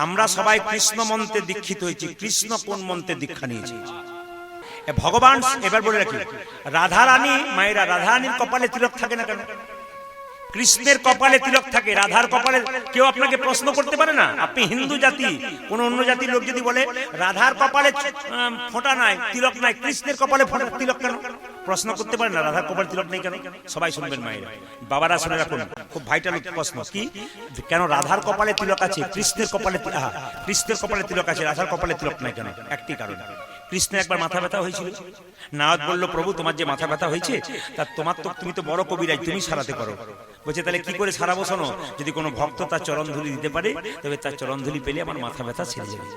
আমরা সবাই কৃষ্ণ মন্ত্রে দীক্ষিত হয়েছি। কৃষ্ণ কোন মন্ত্রে দীক্ষা নিয়েছি? ভগবান। এবার বলে রাখি, রাধারানী মায়েরা, রাধারানীর কপালে তিলক থাকে না কেন? কৃষ্ণের কপালে তিলক থাকে, রাধার কপালে কেউ আপনাকে প্রশ্ন করতে পারে না। আপনি হিন্দু জাতি, কোন অন্য জাতির লোক যদি বলে রাধার কপালে ফোঁটা নাই, তিলক নাই, কৃষ্ণের কপালে ফোঁটা তিলক কেন, প্রশ্ন করতে পারে না রাধার কপালে তিলক নেই কেন? সবাই শুনবেন মায়েরা, বাবারা শুনে রাখুন, খুব ভাইটাল প্রশ্ন। কি কেন রাধার কপালে তিলক আছে, কৃষ্ণের কপালে কৃষ্ণের কপালে তিলক আছে, রাধার কপালে তিলক নাই কেন? একটি কারণ, কৃষ্ণের একবার মাথা ব্যথা হয়েছিল। নারদ বলল, প্রভু তোমার যে মাথা ব্যথা হয়েছে তা তুমি তো বড় কবিরাজ, তুমি সারাতে পারো। বলছে তাহলে কি করে সারাবো? শোনো, যদি কোনো ভক্ত তার চরণধুলি দিতে পারে তবে তার চরণধুলি পেলে আমার মাথা ব্যথা ছেড়ে যাবে।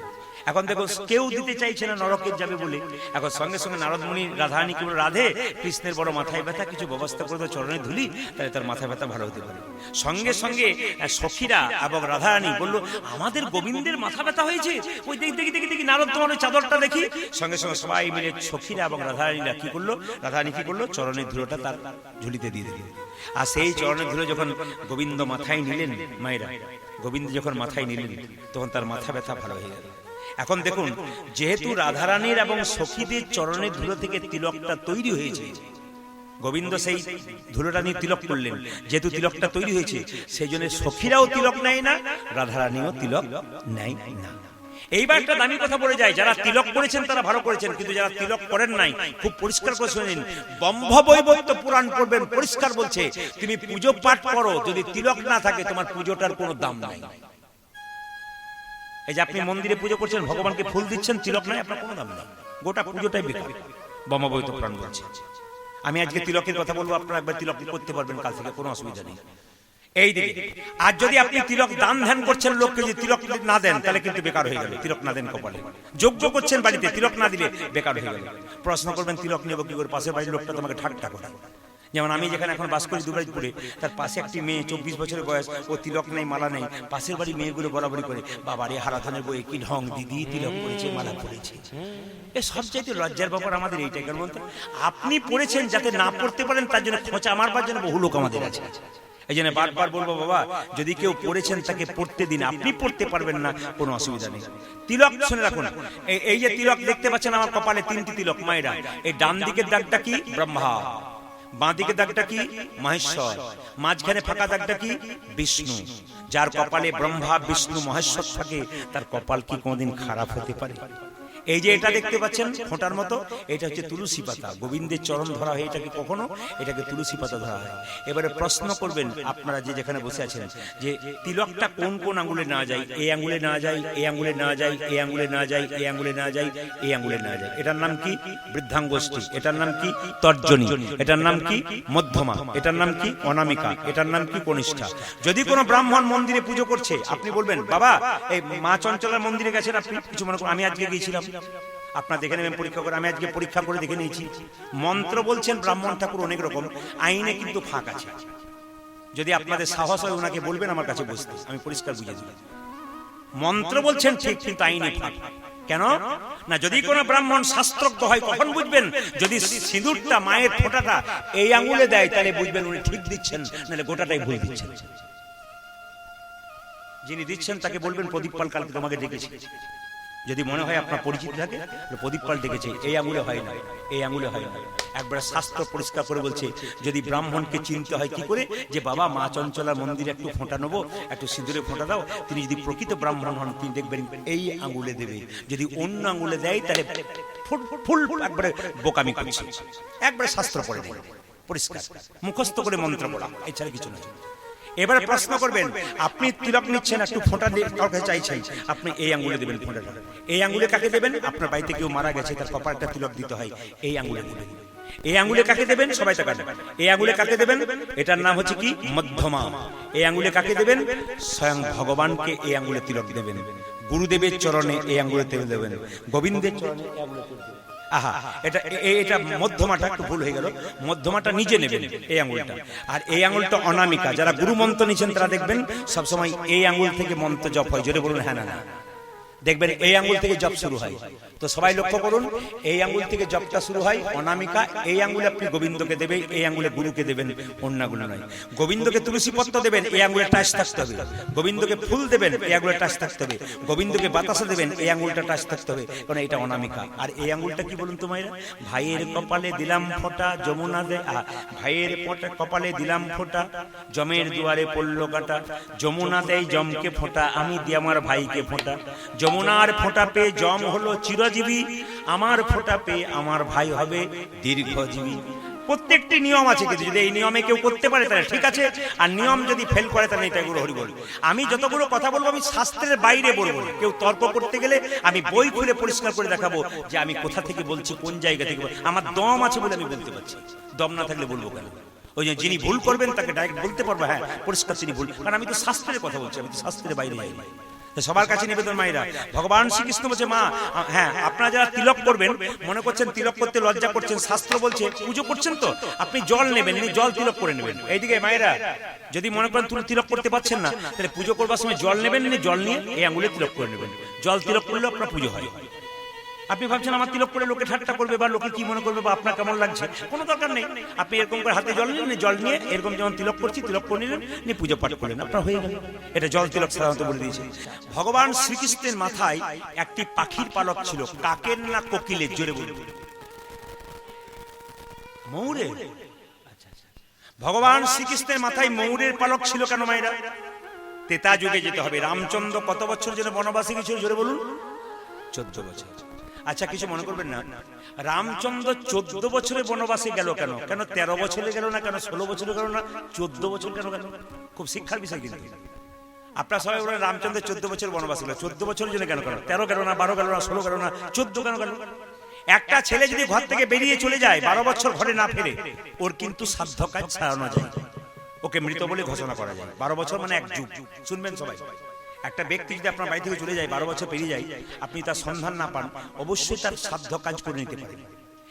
এখন দেখো কেউ দিতে চাইছে না, নরকে যাবে বলে। এখন সঙ্গে সঙ্গে নারদ মুনি রাধারানী কি বলে, রাধে কৃষ্ণের বড় মাথায় ব্যথা, কিছু ব্যবস্থা করে তো চরণে ধুলি, তাহলে তার মাথা ব্যথা ভালো হতে পারে। সঙ্গে সঙ্গে সখীরা এবং রাধারানী বললো, আমাদের গোবিন্দের মাথা ব্যথা হয়েছে, ওই দেখি নারদ তোমার ওই চাদরটা দেখি। সঙ্গে সঙ্গে সবাই মিলে সখীরা এবং রাধারানীরা কি করলো, রাধারানী কি করলো, চরণের ধুলোটা তার ঝুলিতে দিয়ে দিল। আর সেই চরণের ধুলো যখন গোবিন্দ মাথায় নিলেন, মায়েরা গোবিন্দ যখন মাথায় নিলেন, তখন তার মাথা ব্যথা ভালো হয়ে গেল। এখন দেখুন, যেহেতু রাধারানীর এবং সখীদের চরণের ধুলো থেকে তিলকটা তৈরি হয়েছে, গোবিন্দ সেই ধুলোটা নিয়ে তিলক করলেন। যেহেতু তিলকটা তৈরি হয়েছে, সেই জন্য সখীরাও তিলক নেয় না, রাধারানীও তিলক নেয় না। এইবার একটা দামি কথা বলে যায়, যারা তিলক করেছেন তারা ভালো করেছেন, কিন্তু যারা তিলক করেন নাই, খুব পরিষ্কার করে শুনেন, ব্রহ্মবৈবর্ত পুরাণ পড়বেন, পরিষ্কার বলছে, তুমি পুজো পাঠ করো, যদি তিলক না থাকে তোমার পুজোটার কোনো দাম নাই। এই যে আপনি মন্দিরে পুজো করছেন, ভগবানকে ফুল দিচ্ছেন, তিলক নাই, আপনার কোনো দাম নেই, গোটা পুজোটাই বেকার। ব্রহ্মবৈবর্ত পুরাণ বলছে। আমি আজকে তিলকের কথা বলবো, আপনারা একবার তিলক করতে পারবেন কাল থেকে, কোনো অসুবিধা নেই। এই দিকে আর যদি আপনি তিলক দান ধ্যান করছেন লোককে, যদি তিলক না দেন তাহলে কিন্তু বেকার হয়ে গেল। তিলক না দেন কপালে, যজ্ঞ করছেন বাড়িতে, তিলক না দিলে বেকার হয়ে গেল। প্রশ্ন করবেন তিলক নেব কি করে? পাশের বাড়ির লোকটা তোমাকে ঠাট্টা করে। যেমন আমি যেখানে এখন বাস করি দুবরাজপুরে, তার পাশে একটি মেয়ে 24 বছরের বয়স, ও তিলক নেই, মালা নেই। পাশের বাড়ির মেয়েগুলো বরাবরই করে, বাবারে হারাধনের বই কি ঢং, দিদি তিলক পড়েছে, মালা পড়েছে। এ সবচাইতে লজ্জার ব্যাপার আমাদের এইটাই। কেন বলতে, আপনি পড়েছেন যাতে না পড়তে পারেন, তার জন্য খোঁচা মারবার জন্য বহু লোক আমাদের আছে। এই জন্য বারবার বলবো, বাবা যদি কেউ পড়েছেন তাকে পড়তে দিন, আপনি পড়তে পারবেন না, কোনো অসুবিধা নেই। তিলক শুনে রাখুন, এই যে তিলক দেখতে পাচ্ছেন আমার কপালে, 3টি তিলক মায়েরা। এই ডান দিকের দাগটা কি? ব্রহ্মা। বাঁ দিকের দাগটা কি? মহেশ্বর। মাঝখানে ফাঁকা দাগটা কি? বিষ্ণু। যার কপালে ব্রহ্মা, বিষ্ণু, মহেশ্বর থাকে, তার কপাল কি কোনোদিন খারাপ হতে পারে? এই যে এটা দেখতে পাচ্ছেন ফোঁটার মতো, এটা হচ্ছে তুলসী পাতা। গোবিন্দের চরণ ধরা হয় এটাকে, কখনো এটাকে তুলসী পাতা ধরা হয়। এবারে প্রশ্ন করবেন আপনারা যে যেখানে বসে আছেন, যে তিলকটা কোন কোন আঙ্গুলে না যায়? এই আঙ্গুলে না যায়, এই আঙ্গুলে না যায়, এই আঙ্গুলে না যায়, এই আঙ্গুলে না যায়, এই আঙ্গুলে না যায়। এটার নাম কি? বৃদ্ধাঙ্গুষ্ঠী। এটার নাম কি? তর্জনী। এটার নাম কি? মধ্যমা। এটার নাম কি? অনামিকা। এটার নাম কি? কনিষ্ঠা। যদি কোনো ব্রাহ্মণ মন্দিরে পুজো করছে, আপনি বলবেন, বাবা এই মা চঞ্চলার মন্দিরে গেছেন আপনি? কিছু মনে করুন, আমি আজকে গিয়েছিলাম, আপনার দেখে নেবেন পরীক্ষা করে। আমি আজকে পরীক্ষা করে দেখে নিয়েছি, মন্ত্র বলছেন ব্রাহ্মণ ঠাকুর অনেক রকম, আইনে কিন্তু ফাঁক আছে। যদি আপনাদের সাহস হয় ওনাকে বলবেন আমার কাছে বসতে, আমি পরিষ্কার বুঝে দিই। মন্ত্র বলছেন ঠিক, কিন্তু আইনে ফাঁক। কেন না? যদি কোনো ব্রাহ্মণ শাস্ত্রজ্ঞ হয়, কখন বুঝবেন? যদি সিঁদুরটা, মায়ের ফোঁটাটা এই আঙ্গুলে দেয়, তাহলে বুঝবেন উনি ঠিক দিচ্ছেন, নাহলে গোটাটাই ভুল দিচ্ছেন। যিনি দিচ্ছেন তাকে বলবেন, প্রদীপ পাল কালকে তোমাকে ডেকেছে। যদি মনে হয় আপনার পরিচিত থাকে, প্রদীপ পাল ডেকেছে, এই আঙুলে হয় না, এই আঙুলে হয় না। একবার শাস্ত্র পরিষ্কার করে বলছে, যদি ব্রাহ্মণকে চিনতে হয় কি করে, যে বাবা মা চঞ্চলার মন্দিরে একটু ফোঁটা নেবো, একটু সিঁদুরে ফোঁটা দাও, তিনি যদি প্রকৃত ব্রাহ্মণ হন, তিনি দেখবেন এই আঙুলে দেবে। যদি অন্য আঙুলে দেয়, তাহলে ফুল একবারে বোকামি করছে। একবারে শাস্ত্র পড়ে দেবে, পরিষ্কার মুখস্থ করে মন্ত্র পড়া, এছাড়া কিছু নয়। এবারে প্রশ্ন করবেন, আপনি তিলক নিচ্ছেন, একটু ফোঁটা কাউকে চাইছেন, আপনি এই আঙ্গুলে দেবেন ফোঁটাটা। এই আঙ্গুলে কাকে দেবেন? আপনার বাড়িতে কেউ মারা গেছে, তার কপালটা তিলক দিতে হয়, এই আঙ্গুলে দেবেন। এই আঙ্গুলে কাকে দেবেন? সবাই তাকান। এই আঙ্গুলে কাকে দেবেন? এটার নাম হচ্ছে কি? মধ্যমা। এই আঙ্গুলে কাকে দেবেন? স্বয়ং ভগবানকে এই আঙ্গুলে তিলক দেবেন। গুরুদেবের চরণে এই আঙ্গুলে তিলক দেবেন। গোবিন্দের চরণে এই আঙ্গুলে তিলক দেবেন। আহা, এটা মধ্যমাটা একটু ভুল হয়ে গেল, মধ্যমাটা নিজে নেবেন এই আঙ্গুলটা। আর এই আঙ্গুলটা অনামিকা। যারা গুরু মন্ত্র নিচ্ছেন তারা দেখবেন সবসময় এই আঙ্গুল থেকে মন্ত্র জপ হয়। জোরে বলুন হ্যাঁ না না। দেখবেন এই আঙ্গুল থেকে জপ শুরু হয়। তো সবাই লক্ষ্য করুন, এই আঙ্গুল থেকে জপটা শুরু হয়, অনামিকা। এই আঙ্গুলে আপনি গোবিন্দকে দেবেন, এই আঙ্গুলে গুরুকে দেবেন, অন্যগুলো নয়। গোবিন্দকে তুলসী পত্র দেবেন, এই আঙ্গুলে টাচ থাকতে হবে। গোবিন্দকে ফুল দেবেন, এই আঙ্গুলে টাচ থাকতে হবে। গোবিন্দকে বাতাসা দেবেন, এই আঙ্গুলটা টাচ থাকতে হবে, কারণ এটা অনামিকা। আর এই আঙ্গুলটা কি বলুন তো মায়েরা? ভাইয়ের কপালে দিলাম ফোঁটা, যমুনা দে ভাইয়ের কপালে দিলাম ফোঁটা, জমের দুয়ারে পড়ল কাটা, যমুনা দেয় জমকে ফোঁটা, আমি দিই আমার ভাইকে ফোঁটা। যমুনার ফোঁটা পেয়ে জম হলো চিরজীবী, আমার ফোঁটা পেয়ে আমার ভাই হবে দীর্ঘজীবী। প্রত্যেকটি নিয়ম আছে, কিন্তু যদি এই নিয়মে কেউ করতে পারে তাহলে ঠিক আছে, আর নিয়ম যদি ফেল করে তাহলে এটা গুলো হরিবল। আমি যতগুলো কথা বলবো আমি শাস্ত্রের বাইরে বলবো না। কেউ তর্ক করতে গেলে আমি বই খুলে পরিষ্কার করে দেখাবো যে আমি কোথা থেকে বলছি, কোন জায়গা থেকে। আমার দম আছে বলে আমি বলতে পারছি, দম না থাকলে বলবো কেন? ওই যে যিনি ভুল করবেন তাকে ডাইরেক্ট বলতে পারবো, হ্যাঁ পরিষ্কার তিনি ভুল, কারণ আমি তো শাস্ত্রের কথা বলছি, আমি তো শাস্ত্রের বাইরে যাই। সবার কাছে নিবেদন মায়েরা, ভগবান শ্রীকৃষ্ণ বলছে মা, হ্যাঁ আপনারা যারা তিলক করবেন, মনে করছেন তিলক করতে লজ্জা করছেন, শাস্ত্র বলছে পুজো করছেন তো আপনি জল নেবেন, জল তিলক করে নেবেন। এইদিকে মায়েরা যদি মনে করেন তুমি তিলক করতে পারছেন না, তাহলে পুজো করবার সময় জল নেবেন, জল নিয়ে এই আঙ্গুলে তিলক করে নেবেন। জল তিলক করলে আপনার পুজো হয়। আপনি ভাবছেন আমার তিলক করে লোকে ঠাট্টা করবে বা লোকে কি মনে করবে বা আপনার কেমন লাগছে, কোনো দরকার নেই। আপনি এরকম করে হাতে জল নিলেন, জল নিয়ে এরকম যেমন তিলক করছি তিলক করে নিলেন, নিয়ে পুজো পাঠ করলেন, আপনার হয়ে গেল। এটা জল তিলক সাধারণত বলে দিয়েছে। ভগবান শ্রীকৃষ্ণের মাথায় একটি পাখির পালক ছিল, কাকের না কোকিলের? জোরে বলুন। ময়ূরের। ভগবান শ্রীকৃষ্ণের মাথায় ময়ূরের পালক ছিল কেন মায়েরা? তেতা যুগে যেতে হবে। রামচন্দ্র কত বছর যেন বনবাসে গেছিল? জোরে বলুন। 14 বছর। আচ্ছা কিছু মনে করবেন না, রামচন্দ্র 14 বছরে বনবাসে গেল কেন? কেন 13 বছরে গেল না? কেন 16 বছরে গেল না? 14 বছর কেন গেল? খুব শিক্ষার বিষয় কিন্তু। আপনারা সবাই বলেন রামচন্দ্র 14 বছর বনবাসে গেল, 14 বছরের জন্য কেন গেল? 13 গেল না, 12 গেল না, 16 গেল না, 14 কেন গেল? একটা ছেলে যদি ঘর থেকে বেরিয়ে চলে যায়, 12 বছর ঘরে না ফেরে, ওর কিন্তু সাধ্য কাজ ছাড়ানো যায়, ওকে মৃত বলে ঘোষণা করা যায়। 12 বছর মানে এক যুগ। শুনবেন সবাই, একটা ব্যক্তি যদি আপনার বাড়ি থেকে চলে যায়, 12 বছর পেরিয়ে যায়, আপনি তার সন্ধান না পান, অবশ্যই তার সাধ্য কাজ করে নিতে পারেন।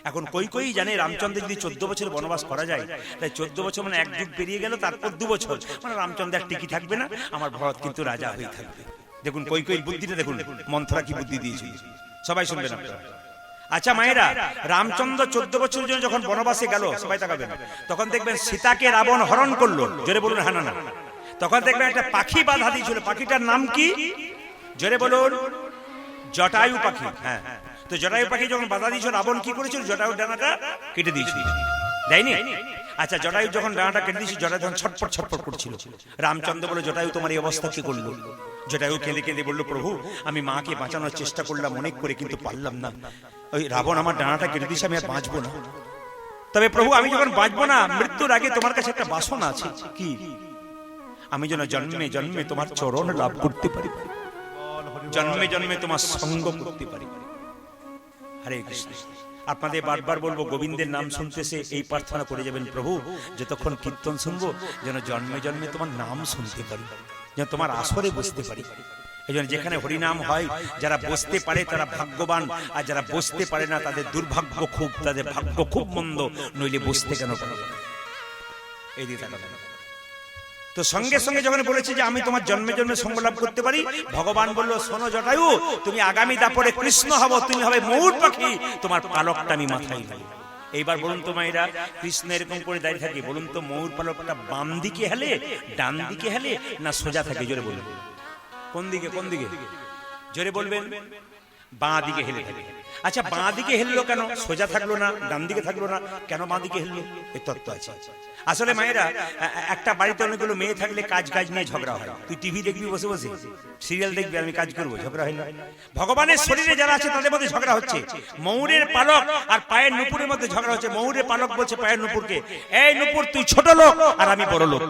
এখন কই জানে রামচন্দ্র যদি 14 বছর বনবাস করা যায়, তাই 14 বছর মানে এক যুগ পেরিয়ে গেল, তারপর 2 বছর মানে রামচন্দ্রের টিকি থাকবে না, আমার ভরত কিন্তু রাজা হয়ে থাকবে। দেখুন কই বুদ্ধিটা দেখুন, মন্থরা কি বুদ্ধি দিয়েছিল, সবাই শুনবেন আপনারা। আচ্ছা মায়েরা, রামচন্দ্র 14 বছরের জন্য যখন বনবাসে গেল, সবাই তাকাবেন, তখন দেখবেন সীতাকে রাবণ হরণ করলো। জোরে বলুন হ্যাঁ না? তখন দেখবেন একটা পাখি বাধা দিয়েছিল, পাখিটার নাম কি? জোরে বলুন। জটায়ু পাখি। হ্যাঁ, তো জটায়ু পাখি যখন বাধা দিয়েছিল, রাবণ কি করেছিল? জটায়ু ডানাটা কেটে দিয়েছিল, দেয়নি? আচ্ছা জটায়ু যখন ডানাটা কেটে দিয়েছিল, জটায়ু যখন ছটফট করছিল, রামচন্দ্র বলে জটায়ু তোমার এই অবস্থা কি করলো? জটায়ু কেঁদে কেঁদে বললো, প্রভু আমি মাকে বাঁচানোর চেষ্টা করলাম অনেক করে, কিন্তু পারলাম না। ওই রাবণ আমার ডানাটা কেটে দিয়েছে, আমি আর বাঁচবো না। তবে প্রভু আমি যখন বাঁচবো না, মৃত্যুর আগে তোমার কাছে একটা বাসনা আছে। কি? আমি যেন জন্মে জন্মে তোমার চরণ লাভ করতে পারি, জন্মে জন্মে তোমার সঙ্গ করতে পারি। হরে কৃষ্ণ। আপনাদের বারবার বলবো, গোবিন্দের নাম শুনতেছে এই প্রার্থনা করে যাবেন, প্রভু যতক্ষণ কীর্তন শুনবো যেন জন্মে জন্মে তোমার নাম শুনতে পারি, যেন তোমার আসরে বসতে পারি। এই জন্য যেখানে হরিনাম হয়, যারা বসতে পারে তারা ভাগ্যবান, আর যারা বসতে পারে না তাদের দুর্ভাগ্য খুব, তাদের ভাগ্য খুব মন্দ, নইলে বসতে কেন পারে? এই দিকে তাকাবেন। তো সঙ্গে সঙ্গে যখন বলেছে যে আমি তোমার জন্মে জন্মে সঙ্গ লাভ করতে পারি, ভগবান বলল, শোনো জটায়ু, তুমি আগামী দাপরে কৃষ্ণ হব, তুমি হবে ময়ূর পাখি, তোমার পালকটা আমি মাথায় নেব। এইবার বলুন তো মায়েরা, কৃষ্ণ এরকম করে দাঁড়িয়ে থাকে, বলুন তো ময়ূর পালকটা বাম দিকে হেলে, ডান দিকে হেলে, না সোজা থাকে? জোরে বলুন, কোন দিকে? কোন দিকে? জোরে বলবেন। বাঁ দিকে হেলে থাকে। আচ্ছা বাঁ দিকে হেললো কেন? সোজা থাকলো না, ডান দিকে থাকলো না, কেন বাঁ দিকে হেললো? এই তত্ত্ব আছে। আসলে মায়েরা, একটা বাড়িতে অনেকগুলো মেয়ে থাকলে কাজ নিয়ে ঝগড়া হয়। তুই টিভি দেখবি বসে বসে, সিরিয়াল দেখবি, আমি কাজ করবো, ঝগড়া হয় না? ভগবানের শরীরে যারা আছে তাদের মধ্যে ঝগড়া হচ্ছে। ময়ূরের পালক আর পায়ের নুপুরের মধ্যে ঝগড়া হচ্ছে। ময়ূরের পালক বলছে পায়ের নুপুরকে, এই নুপুর তুই ছোট লোক আর আমি বড় লোক,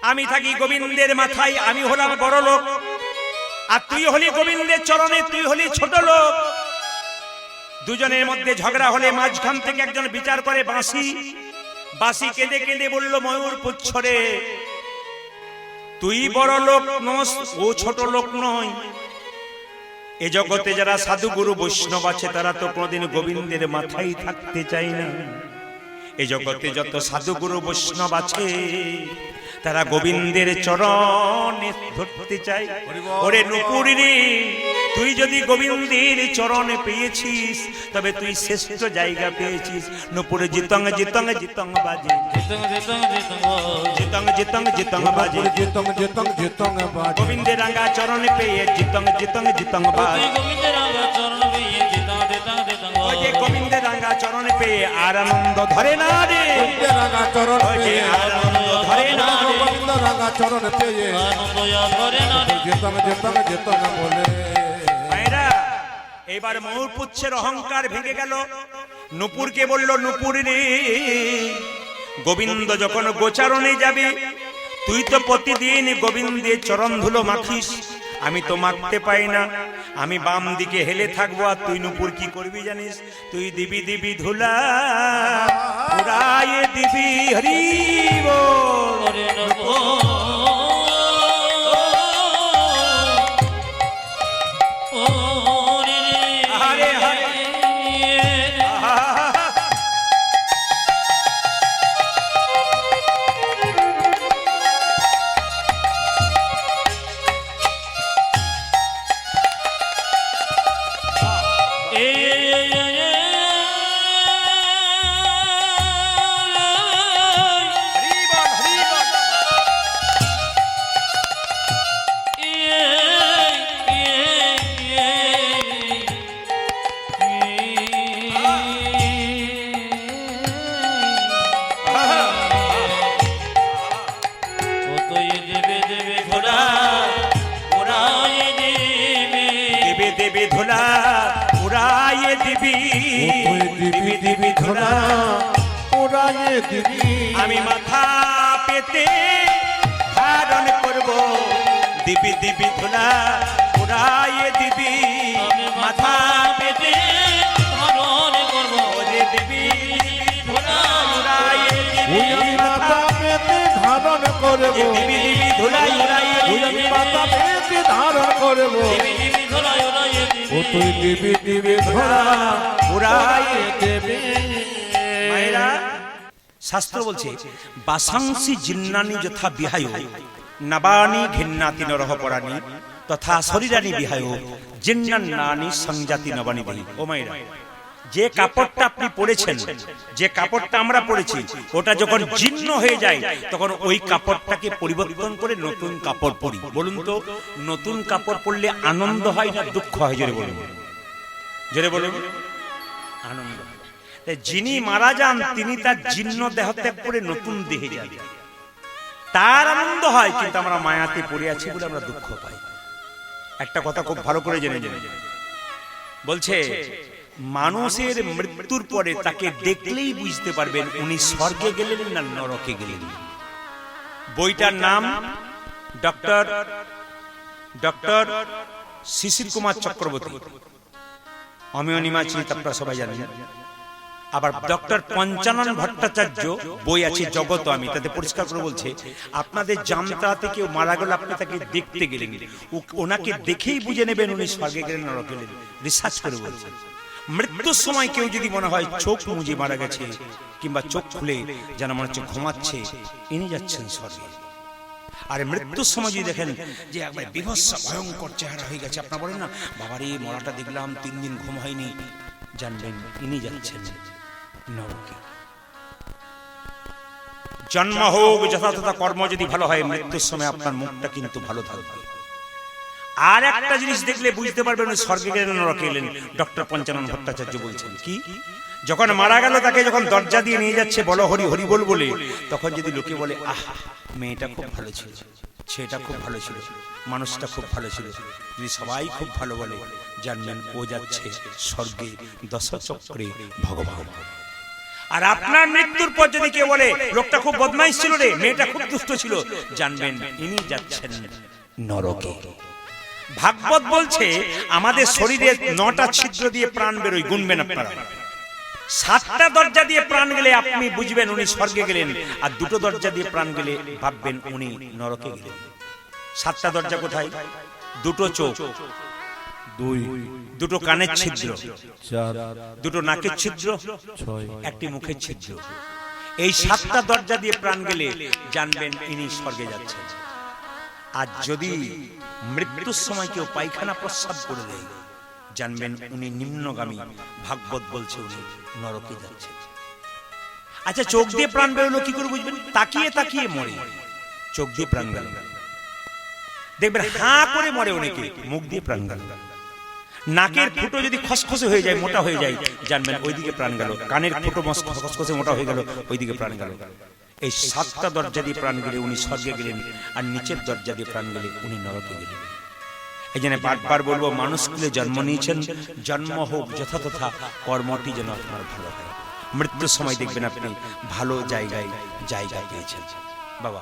আমি থাকি গোবিন্দের মাথায়, আমি হলাম বড় লোক, আর তুই হলি গোবিন্দের চরণে, তুই হলি ছোট লোক। দুজনের মধ্যে ঝগড়া হলে মাঝখান থেকে একজন বিচার করে বাঁশি কেঁদে কেঁদে বলল, ময়ূর পুচ্ছরে তুই বড় লোক নস, ও ছোট লোক নয়। এ জগতে যারা সাধু গুরু বৈষ্ণব আছে তারা তো কোনদিন গোবিন্দের মাথায় থাকতে চায় না। এ জগতে যত সাধু গুরু বৈষ্ণব আছে তারা গোবিন্দের চরণে ধরতে চায়। ওরে নুপুরি রে তুই যদি গোবিন্দের চরণে পেয়েছিস তবে তুই শ্রেষ্ঠ জায়গা পেয়েছিস। নুপুরে জিতং জিতং জিতং বাজে, জিতং জিতং জিতং জিতং জিতং জিতং বাজে, জিতং জিতং জিতং বাজে। গোবিন্দের রাঙা চরণে পেয়ে জিতং জিতং জিতং বাজে। গোবিন্দের রাঙা চরণ পেয়ে জিতং জিতং জিতং ওই যে গোবিন্দের রাঙা চরণে পেয়ে আর আনন্দ ধরে না রে, গোবিন্দের রাঙা চরণ ওই যে পেয়ে আর আনন্দ ধরে না রে। গোবিন্দের রাঙা চরণ পেয়ে আনন্দ ধরে না রে। জিতং জিতং জিতং বলে। মায়েরা এবার ময়ূরপুচ্ছের অহংকার ভেঙে গেল। নুপুরকে বলল, নুপুর রে, গোবিন্দ যখন গোচারণে যাবে তুই তো প্রতিদিন গোবিন্দের চরণ ধুলো মাখিস, আমি তো মাখতে পাই না। আমি বাম দিকে হেলে থাকবো আর তুই নুপুর কি করবি জানিস? তুই দিবি দিবি ধুলা উড়ায়ে দিবি হরি বল। করে নেব ওরে হরে হরে আহা। হরি বল, হরি বল। দেবে দেবে ধুলা উড়ায়ে দিবি, দিবি দিবি ধুলা উড়ায়ে দিবি। আমি মাথা পেতে ধারণ করব, দিবি দিবি ধুলা উড়ায়ে দিবি, মাথা পেতে ওরে দিবি দিবি ধুলা উড়ায়ে দিবি, ওই মাথা পেতে ধারণ করব, দিবি দিবি ধুলা উড়ায়ে ওই দিবি, মাথা পেতে ধারণ করব। ও তুই দিবি দিবি ধরা উড়ায়ে দেবে। মায়েরা শাস্ত্র বলছে, বাসাংসি জিন্নানি যথা বিহায় নবানি ঘিন্নাতি নরহ পরাণী তথা শরীরানি বিহায় জিন্নান্নানি সংজাতি নবানি দেহি। ও মায়েরা, যে কাপড়টা আপনি পরেছেন, যে কাপড়টা আমরা পরেছি, ওটা যখন জীর্ণ হয়ে যায় তখন ওই কাপড়টাকে পরিবর্তন করে নতুন কাপড় পরি। বলুন তো, নতুন কাপড় পরলে আনন্দ হয় না দুঃখ হয়? জোরে বলুন, জোরে বলুন। আনন্দ। যিনি মারা যান তিনি তার জীর্ণ দেহ ত্যাগ করে নতুন দেহে যান, তার আনন্দ হয়। কিন্তু আমরা মায়াতে পড়ে আছি বলে আমরা দুঃখ পাই। একটা কথা খুব ভালো করে জেনে যান, বলছে মানুষের মৃত্যুর পরে তাকে দেখলেই বুঝতে পারবেন উনি স্বর্গে গেলেন না নরকে গেলেন। বইটার নাম ডক্টর শিশির কুমার চক্রবর্তী, অমিয়নিমা চিত, আপনারা সবাই জানেন। আবার ডক্টর পঞ্চানন ভট্টাচার্য বই আছে জগত আমি, তাতে পরিষ্কার করে বলছে আপনাদের জামতাতে কেউ মারা গেল আপনি তাকে দেখতে গেলেন, ওনাকে দেখেই বুঝে নেবেন উনি স্বর্গে গেলেন নরকে গেলেন। রিসার্চ করে বলছে মৃত্যুর সময় কেউ যদি মনে হয় চোখ মুজে মারা গেছে কিংবা চোখ খুলে যেন মনে হচ্ছে ঘুমাচ্ছে, ইনি যাচ্ছেন স্বর্গে। আর মৃত্যুর সময় যদি দেখেন যে একবার বিভৎস ভয়ঙ্কর চেহারা হয়ে গেছে, আপনার বলেন না বাবারে মরাটা দেখলাম 3 দিন ঘুম হয়নি, জানবেন ইনি যাচ্ছেন নরকে। জন্ম হোক যথাযথ কর্ম যদি ভালো হয় মৃত্যুর সময় আপনার মুখটা কিন্তু ভালো থাকবে। আর একটা জিনিস দেখলে বুঝতে পারবেন উনি স্বর্গে গেলেন নরকে গেলেন। ডক্টর পঞ্চানন ভট্টাচার্য বলছেন কি, যখন মারা গেল তাকে যখন দরজা দিয়ে নিয়ে যাচ্ছে বলো হরি হরি বল বলে, তখন যদি লোকে বলে আহ মেয়েটা খুব ভালো ছিল, ছেলেটা খুব ভালো ছিল, মানুষটা খুব ভালো ছিল, যদি সবাই খুব ভালো বলে জানবেন ও যাচ্ছে স্বর্গে দশচক্রে ভগবান। আর আপনার মৃত্যুর পর যদি কেউ বলে লোকটা খুব বদমাইশ ছিল রে, মেয়েটা খুব দুষ্ট ছিল, জানবেন ইনি যাচ্ছেন নরকে। ভাগবত বলছে আমাদের শরীরে 9টা ছিদ্র দিয়ে প্রাণ বেরোয়, গুনবেন আপনারা। 7টা দরজা দিয়ে প্রাণ গেলে আপনি বুঝবেন উনি স্বর্গে গেলেন, আর 2টো দরজা দিয়ে প্রাণ গেলে ভাববেন উনি নরকে গেলেন। 7টা দরজা কোথায়? 2টো চোখ, 2টো কানের ছিদ্র, 2টো নাকের ছিদ্র, 1টি মুখের ছিদ্র। এই 7টা দরজা দিয়ে প্রাণ গেলে জানবেন ইনি স্বর্গে যাচ্ছেন। আর যদি মৃত্যুর সময় কেউ পায়খানা প্রস্রাব করে দেয়, জানবেন উনি নিম্নগামী, ভাগবত বলছে উনি নরকে যাচ্ছে। আচ্ছা, চোখ দিয়ে প্রাণ বেরোলো কি করে বুঝবেন? তাকিয়ে তাকিয়ে মরে, চোখ দিয়ে প্রাণ গেল। দেখবেন হাঁ করে মরে অনেকে, মুখ দিয়ে প্রাণ গেল। নাকের ফুটো যদি খসখসে হয়ে যায়, মোটা হয়ে যায়, জানবেন ওইদিকে প্রাণ গেল। কানের ফুটো খসখসে মোটা হয়ে গেল, ওইদিকে প্রাণ গেল। এই 7টা দরজা দিয়ে প্রাণ গেলে উনি স্বর্গে গেলেন, আর নিচের দরজা দিয়ে প্রাণ গেলে উনি নরকে গেলেন। এই জন্য বারবার বলবো, মানুষ কুলে জন্ম নিয়েছেন, জন্ম হোক যথাযথা, কর্মটি যেন আপনার ভালো হয়। মৃত্যুর সময় দেখবেন আপনি ভালো জায়গায় জায়গা পেয়েছেন। বাবা,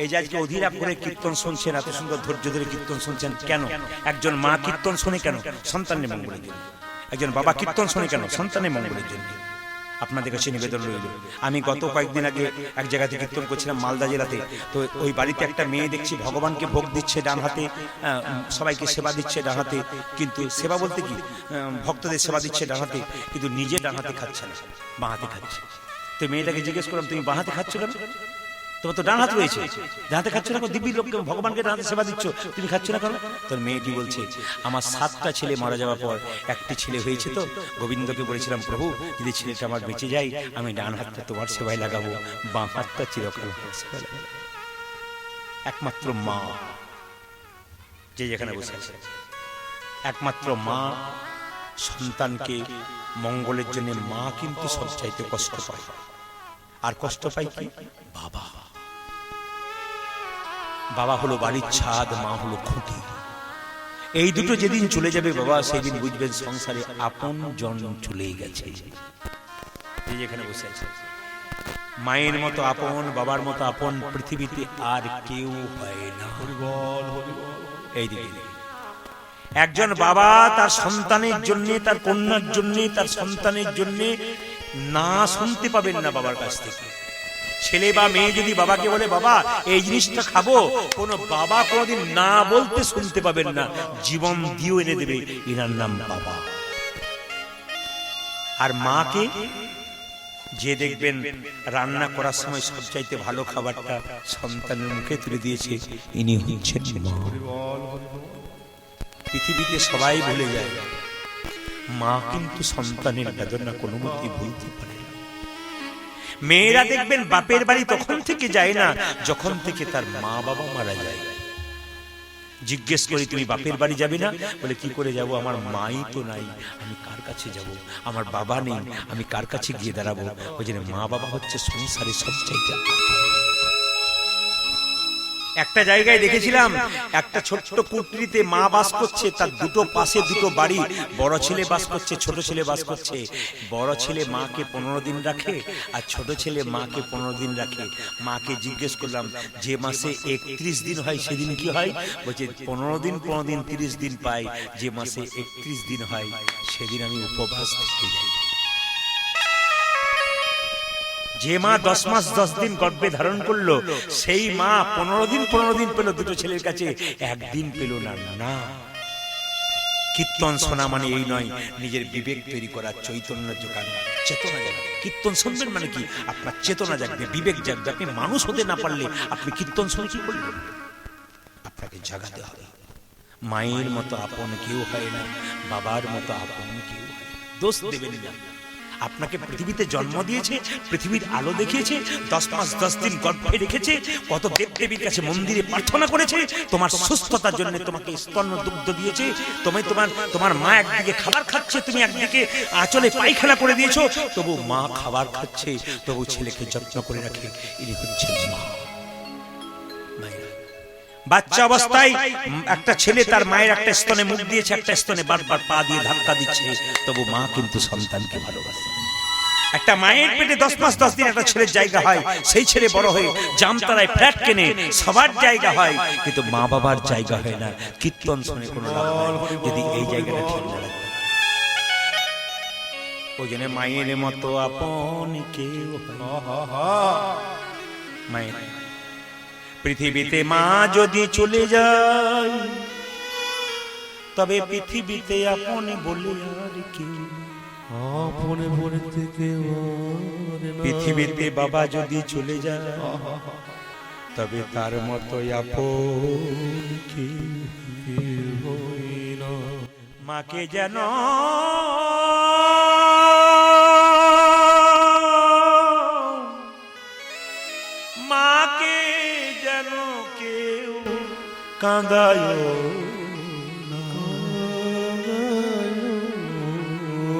এই যে আজকে অধীরা করে কীর্তন শুনছেন, এত সুন্দর ধৈর্য ধরে কীর্তন শুনছেন কেন? একজন মা কীর্তন শোনে কেন? সন্তানের মঙ্গলের জন্য। একজন বাবা কীর্তন শোনে কেন? সন্তানের মঙ্গলের জন্য। আপনাদের কাছে নিবেদন রইল, আমি গত কয়েকদিন আগে এক জায়গাতে কীর্তন করছিলাম, মালদা জেলাতে। তো ওই বাড়িতে একটা মেয়ে দেখছি ভগবানকে ভোগ দিচ্ছে ডান হাতে, সবাইকে সেবা দিচ্ছে ডান হাতে, কিন্তু সেবা বলতে কি, ভক্তদের সেবা দিচ্ছে ডান হাতে, কিন্তু নিজে ডান হাতে খাচ্ছে না, বাঁ হাতে খাচ্ছে। তো মেয়েটাকে জিজ্ঞেস করলাম, তুমি বাঁ হাতে খাচ্ছ কেন? তোমার তো ডান হাত রয়েছে, ডান হাতে খাচ্ছ না কেন? দিব্যি লোককে ভগবানকে ডান হাতে সেবা দিচ্ছ, তুমি খাচ্ছ না কেন? তোর মেয়েটি বলছে, আমার 7টা ছেলে মারা যাওয়ার পর একটি ছেলে হয়েছে, তো গোবিন্দকে বলেছিলাম, প্রভু যদি ছেলেটা আমার বেঁচে যায়, আমি ডান হাতটা তোমার সেবায় লাগাবো, বাঁ হাতটা চিরকাল সেবায় লাগাবো। একমাত্র মা যে যেখানে বসে আছে, একমাত্র মা সন্তানকে মঙ্গলের জন্য, মা কিন্তু সবচাইতে কষ্ট পায়। আর কষ্ট পায় কি? বাবা। বাবা হলো বাড়ির ছাদ, মা হলো খুঁটি। এই দুটো যেদিন চলে যাবে বাবা, সেদিন বুঝবেন সংসারে আপন জন চলে গেছে। যেখানে বসে আছে, মায়ের মতো আপন, বাবার মতো আপন পৃথিবীতে আর কেউ হয় না। এই দিকে একজন বাবা তার সন্তানের জন্য, তার কন্যার জন্য, তার সন্তানের জন্য না শুনতে পাবেন না বাবার কাছ থেকে। ছেলে বা মেয়ে যদি বাবাকে বলে, বাবা এই জিনিসটা খাবো, কোন বাবা কোনদিন না বলতে শুনতে পাবেন না, জীবন দিয়েও এনে দেবে, এনার নাম বাবা। আর মাকে যে দেখবেন রান্না করার সময় সবচাইতে ভালো খাবারটা সন্তানের মুখে তুলে দিয়েছে, ইনি হচ্ছেন মা। পৃথিবীতে সবাই ভুলে যায়, মা কিন্তু সন্তানের বেদনা কোনো মতেই ভুলতে পারে না। মেয়েরা দেখবেন বাপের বাড়ি তখন থেকে যায় না যখন থেকে তার মা বাবা মারা যায়। জিজ্ঞেস করি, তুমি বাপের বাড়ি যাবে না? বলে, কি করে যাব, আমার মাই তো নাই, আমি কার কাছে যাব? আমার বাবা নেই, আমি কার কাছে গিয়ে দাঁড়াবো? ওই জন্য মা বাবা হচ্ছে সংসারের সবচাইতে। একটা জায়গায় দেখেছিলাম, একটা ছোট্ট কুটরিতে মা বাস করছে, তার দুটো পাশে দুটো বাড়ি, বড় ছেলে বাস করছে, ছোট ছেলে বাস করছে। বড় ছেলে মাকে 15 দিন রাখে, আর ছোট ছেলে মাকে 15 দিন রাখে। মাকে জিজ্ঞেস করলাম, যে মাসে 31 দিন হয় সেদিন কি হয়? বলছে 15 দিন 30 দিন পাই, যে মাসে 31 দিন হয় সেদিন আমি উপবাস থেকে যাই। যে মা 10 মাস 10 দিন গর্ভে ধারণ করলো, সেই মা 15 দিন পেল দুটো ছেলের কাছে, একদিন পেল না। না, কীর্তন শোনা মানে এই নয়, নিজের বিবেক তৈরি করা, চৈতন্য যোগানো, চেতনা জাগবে। কীর্তন শুনবেন মানে কি, আপনার চেতনা জাগবে, বিবেক জাগবে। আপনি মানুষ হতে না পারলে আপনি কীর্তন শুনে কি করবেন? আপনাকে জাগাতে হবে। মায়ের মতো আপন কেউ হয় না, বাবার মতো আপন কেউ হয় না। দোষ দেবেন না। আপনাকে পৃথিবীতে জন্ম দিয়েছে, পৃথিবীর আলো দেখিয়েছে, 10 মাস 10 দিন গর্ভে রেখেছে, কত দেবদেবীর কাছে মন্দিরে প্রার্থনা করেছে, তোমার সুস্থতার জন্য তোমাকে স্তন্য দুগ্ধ দিয়েছে। তোমার মা একদিকে খাবার খাচ্ছে, তুমি একদিকে আঁচলে পায়খানা করে দিয়েছো, তবু মা খাবার খাচ্ছে, তবু ছেলেকে যত্ন করে রাখে। ইনি হচ্ছেন মা। বাচ্চা অবস্থায় একটা ছেলে তার মায়ের একটা স্তনে মুখ দিয়েছে, একটা স্তনে বারবার পা দিয়ে ধাক্কা দিচ্ছে, তবু মা কিন্তু সন্তানকে ভালোবাসে। একটা মায়ের পেটে 10 মাস 10 দিন একটা ছেলের জায়গা হয়, সেই ছেলে বড় হয়ে জামতারায় ফ্ল্যাট কেনে, সবার জায়গা হয়, কিন্তু মা বাবার জায়গা হয় না। কীর্তন শুনে কোনো লাভ নেই যদি এই জায়গাটা ঠিক না রাখে। ওই জন্য মায়ের মতো আপন কেউ মায়ের। পৃথিবীতে মা যদি চলে যায়, তবে পৃথিবীতে আপন বলে আর কেউ। আপনে বলতে কেউ। পৃথিবীতে বাবা যদি চলে যায়, তবে তার মতো আপন কেহ না। মাকে যেন মাকে যেন কেউ কাঁদায়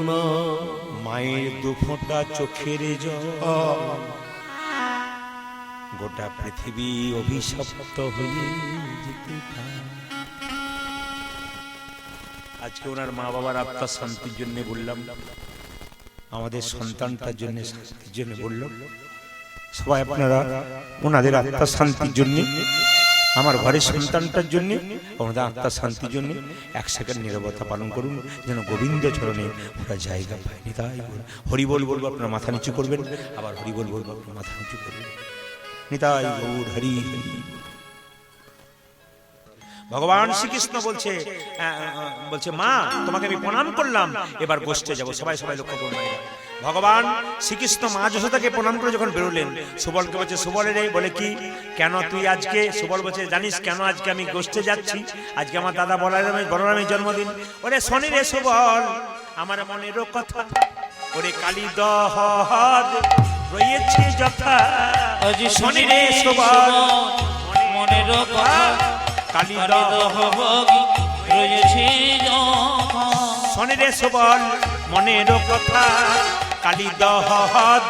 না। মায়ের দুফোঁটা চোখের জল গোটা পৃথিবী অভিশপ্ত হয়ে যেতে পারে। আজকে ওনার মা বাবার আত্মার শান্তির জন্য বললাম, আমাদের সন্তানটার জন্য শান্তির জন্য বললাম। সবাই আপনারা ওনাদের আত্মার শান্তির জন্য, আমার ঘরের সন্তানটার জন্য, ওনাদের আত্মার শান্তির জন্য এক সেকেন্ড নীরবতা পালন করুন, যেন গোবিন্দ চরণে ওরা জায়গা পায়নি। তাই হরিবল বলবো, আপনার মাথা নিচু করবেন, আবার হরিবল বলবো, আপনার মাথা নিচু করবেন। নিতাই গৌর হরি হরি। ভগবান শ্রীকৃষ্ণ বলছে মা তোমাকে আমি প্রণাম করলাম, এবার গোষ্ঠে যাব। সবাই সবাই লক্ষ্য করুন। ভগবান শ্রীকৃষ্ণ মা যশোদাকে প্রণাম করে যখন বেরোলেন, সুবলকে বলছে, সুবল রে, বলে কি কেন তুই আজকে? সুবল বলছে, জানিস কেন আজকে আমি গোষ্ঠে যাচ্ছি? আজকে আমার দাদা বলরামের জন্মদিন। ওরে শনি রে সুবল, আমার মনেরও কথা, ওরে কালী দহদ রয়েছে যথা। শনি রে সুবল, মনের কথা, কালী দহদ রয়েছে যথা। শনি রে সুবল, মনেরও কথা, কালী দহদ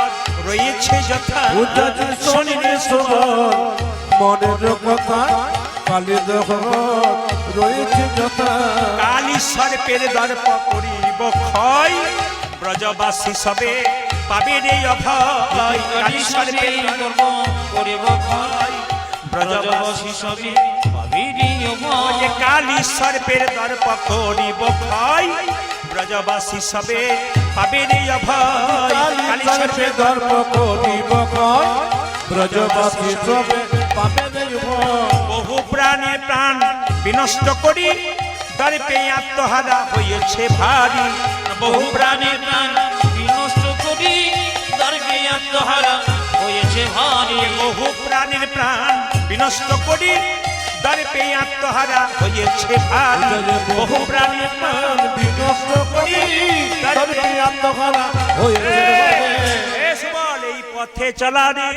রয়েছে যথা। শনি রে সুবল, মনের কথা, কালী দহদ রয়েছে যথা। কালী সর্পের দর্প করিব ক্ষয়, ব্রজবাসী সবে পাবে রে অভয়। কালী সর্পের কর্ম করিব ক্ষয়, ব্রজবাসী সবে পাবে রে অভয়। কালী সর্পের দর্প করিব ক্ষয়, ব্রজবাসী সবে পাবে রে অভয়। কালী সর্পে দর্প করিব ক্ষয়, ব্রজবাসী সবে পাবে রে অভয়। বহু প্রাণের প্রাণ বিনষ্ট করি, দর্পে আত্মহারা হয়েছে ভারী। বহু প্রাণের প্রাণ বিনষ্ট করি, দর্পে আত্মহারা হয়েছে ভারী। বহু প্রাণের প্রাণ বিনষ্ট করি, দর্পে আত্মহারা হয়েছে ভারী। বহু প্রাণের প্রাণ বিনষ্ট করি, দর্পে আত্মহারা হয়েছে ভারী। সুবল, এই পথে চলা রে,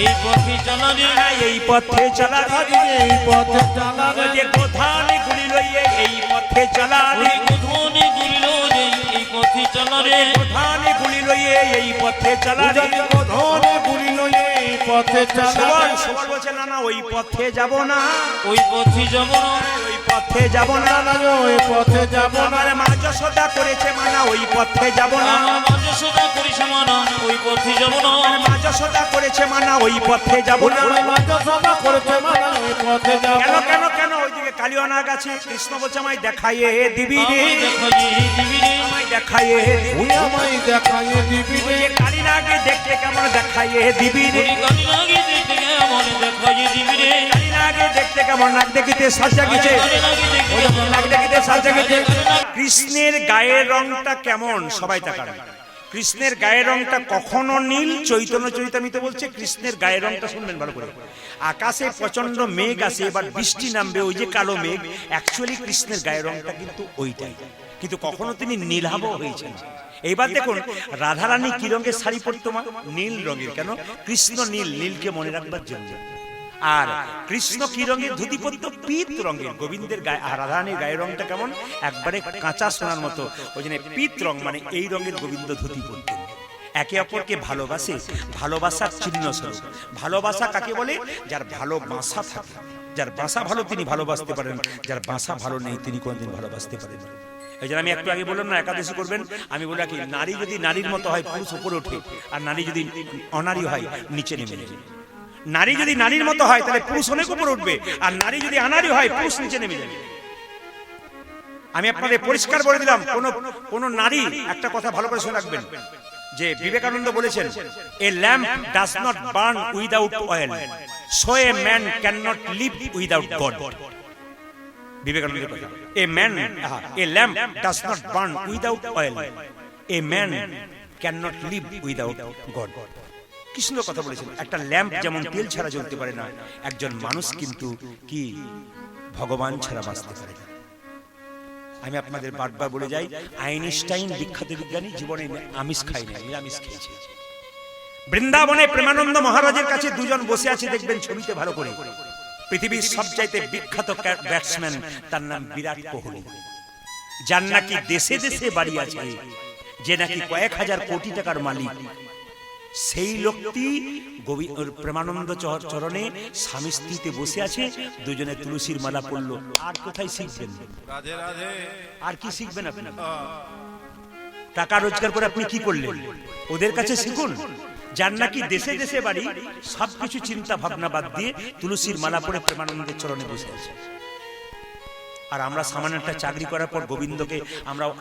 এই পথে চলা রে, এই পথে চলা রে, এই পথে চলা রে। যে গোধানে গুলি লইয়ে এই পথে চলা রে, ধনে গুলিল যে এই পথে চলা রে। গোধানে গুলি লইয়ে এই পথে চলা রে। ধনে গুলি লইয়ে এই পথে চলা রে। সুবল, সুবল বলছে, না না ওই পথে যাব না, ওই পথে যাব না, ওই পথে যাব না, ওই পথে যাব না। আমার মা যশোদা করেছে মানা, ওই পথে যাব না। আমার যশোদা করিস মানা, ওই পথে যাব না। মা যশোদা করেছে মানা, ওই পথে যাব না। ওই মাতা সদা করেছে মানা, ওই পথে যাব কেন না। কেন কেন? ওইদিকে কালিয়ানা গাছে কৃষ্ণ বলছে, আমায় দেখাইয়ে দিবি রে, আমায় দেখাইয়ে দিবি রে, আমায় দেখাইয়ে দিবি। ওই আমায় দেখাইয়ে দিবি রে। ওই কালিনাকে দেখতে কেমন দেখাইয়ে দিবি রে, ওই গালি লাগে দেখতে কেমন দেখাইয়ে দিবি রে। কালিনাকে দেখতে কেমন নাক দেখিতে সাজা গেছে, গালি লাগে দেখতে নাক দেখিতে সাজা গেছে। কৃষ্ণের গায়ের রংটা কেমন? সবাই তাকান। কৃষ্ণের গায়ের রংটা কখনো নীল, চৈতন্য চরিতামৃতে বলছে কৃষ্ণের গায়ের রংটা, শুনবেন ভালো করে। আকাশে প্রচন্ড মেঘ আসে, এবার বৃষ্টি নামবে, ওই যে কালো মেঘ, অ্যাকচুয়ালি কৃষ্ণের গায়ের রংটা কিন্তু ওইটাই, কিন্তু কখনো তিনি নীলাভ হয়েছেন। এইবার দেখুন রাধারানী কি রঙের শাড়ি পরতো? মা নীল রঙের। কেন? কৃষ্ণ নীল, নীলকে মনে রাখবার জন্য। আর কৃষ্ণ কি রঙের ধুতি পরতো? পিত রঙের। গোবিন্দের গায়ে, রাধারানীর গায়ের রংটা কেমন? একবারে কাঁচা সোনার মতো, ওই জন্য পিত রং, মানে এই রঙের গোবিন্দ ধুতি পরতেন। একে অপরকে ভালোবাসে, ভালোবাসার চিহ্ন স্বরূপ। ভালোবাসা কাকে বলে? যার ভালো বাসা থাকে, যার বাসা ভালো তিনি ভালোবাসতে পারেন, যার বাসা ভালো নেই তিনি কোনদিন ভালোবাসতে পারেন। এই জন্য আমি একটু আগে বললাম না একাদশী করবেন, আমি বলি কি, নারী যদি নারীর মতো হয় পুরুষ উপরে ওঠে, আর নারী যদি অনারী হয় নিচে নেমে যাবে। নারী যদি নারীর মতো হয় তাহলে পুরুষ অনেক উপরে উঠবে, আর নারী যদি আনারী হয় পুরুষ নিচে নেমে যাবে। আমি আপনাদের পরিষ্কার বলে দিলাম, কোন নারী, একটা কথা ভালো করে শুনে রাখবেন, যে বিবেকানন্দ বলেছেন, a lamp does not burn without oil, so a man can not live without God. বিবেকানন্দের কথা, a lamp does not burn without oil, a man can not live without God. কি সুন্দর কথা বলেছেন। একটা ল্যাম্প যেমন তেল ছাড়া জ্বলতে পারে না, একজন মানুষ কিন্তু কি ভগবান ছাড়া বাঁচতে পারে না। আমি আপনাদের বারবার বলে যাই, আইনস্টাইন বিখ্যাত বিজ্ঞানী জীবনে আমিষ খায় না, নিরামিষ খেয়েছে। বৃন্দাবনে প্রেমানন্দ মহারাজের কাছে দুজন বসে আছে, দেখবেন ছবিতে ভালো করে। পৃথিবীর সবচাইতে বিখ্যাত ব্যাটসম্যান, তার নাম বিরাট কোহলি, যার নাকি দেশে দেশে বাড়ি আছে, যে নাকি কয়েক হাজার কোটি টাকার মালিক। সেই লোকটি প্রেমানন্দ চরণে স্বামী স্ত্রীতে বসে আছে, দুজনে তুলসীর মালা পড়লো। আর কোথায় শিখবেন? রাধে রাধে। আর কি শিখবেন আপনি? টাকা রোজগার করে আপনি কি করলেন? ওদের কাছে শিখুন, যার নাকি দেশে দেশে বাড়ি, সবকিছু চিন্তা ভাবনা বাদ দিয়ে তুলসীর মালা পড়ে প্রেমানন্দের চরণে বসে আছে। আর আমরা সামান্য একটা চাকরি করার পর গোবিন্দকে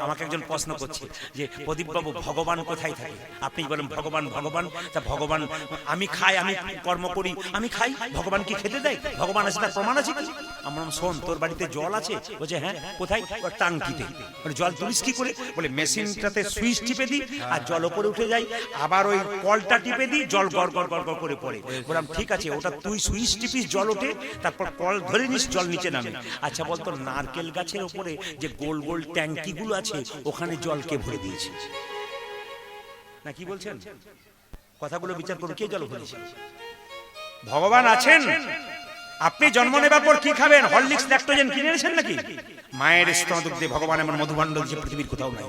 আমাকে একজন প্রশ্ন করছে যে প্রদীপবাবু ভগবান কোথায় থাকে? আপনি বলেন ভগবান ভগবান, তা ভগবান আমি খাই, আমি কর্ম করি, আমি খাই, ভগবান কি খেতে দেয়? ভগবান আছে, তার প্রমাণ আছে কি? আমরা শোন, তোর বাড়িতে জল আছে? বলছে হ্যাঁ। কোথায়? টাঙ্কিতে। বলে জল তুলিস কি করে? বলে মেশিনটাতে সুইচ টিপে দিই আর জল ওপরে উঠে যায়, আবার ওই কলটা টিপে দিই, জল গড় গড় গড় গড় করে পড়ে। বললাম ঠিক আছে, ওটা তুই সুইচ টিপিস, জল ওঠে, তারপর কল ধরে নিস, জল নিচে নামে। আচ্ছা বলতো, নারকেল গাছের উপরে যে গোল গোল ট্যাঙ্কি গুলো আছে, ওখানে জলকে ভরে দিয়েছে না? কি বলছেন? কথাগুলো বিচার করুন, কে জল ভরেছে? ভগবান আছেন। আপনি জন্ম নেবার পর কি খাবেন? হরলিক্স ল্যাকটোজেন কিনে এনেছেন নাকি? মায়ের স্তন দুগ্ধে ভগবান এমন মধুভাণ্ড যে পৃথিবীর কোথাও নাই।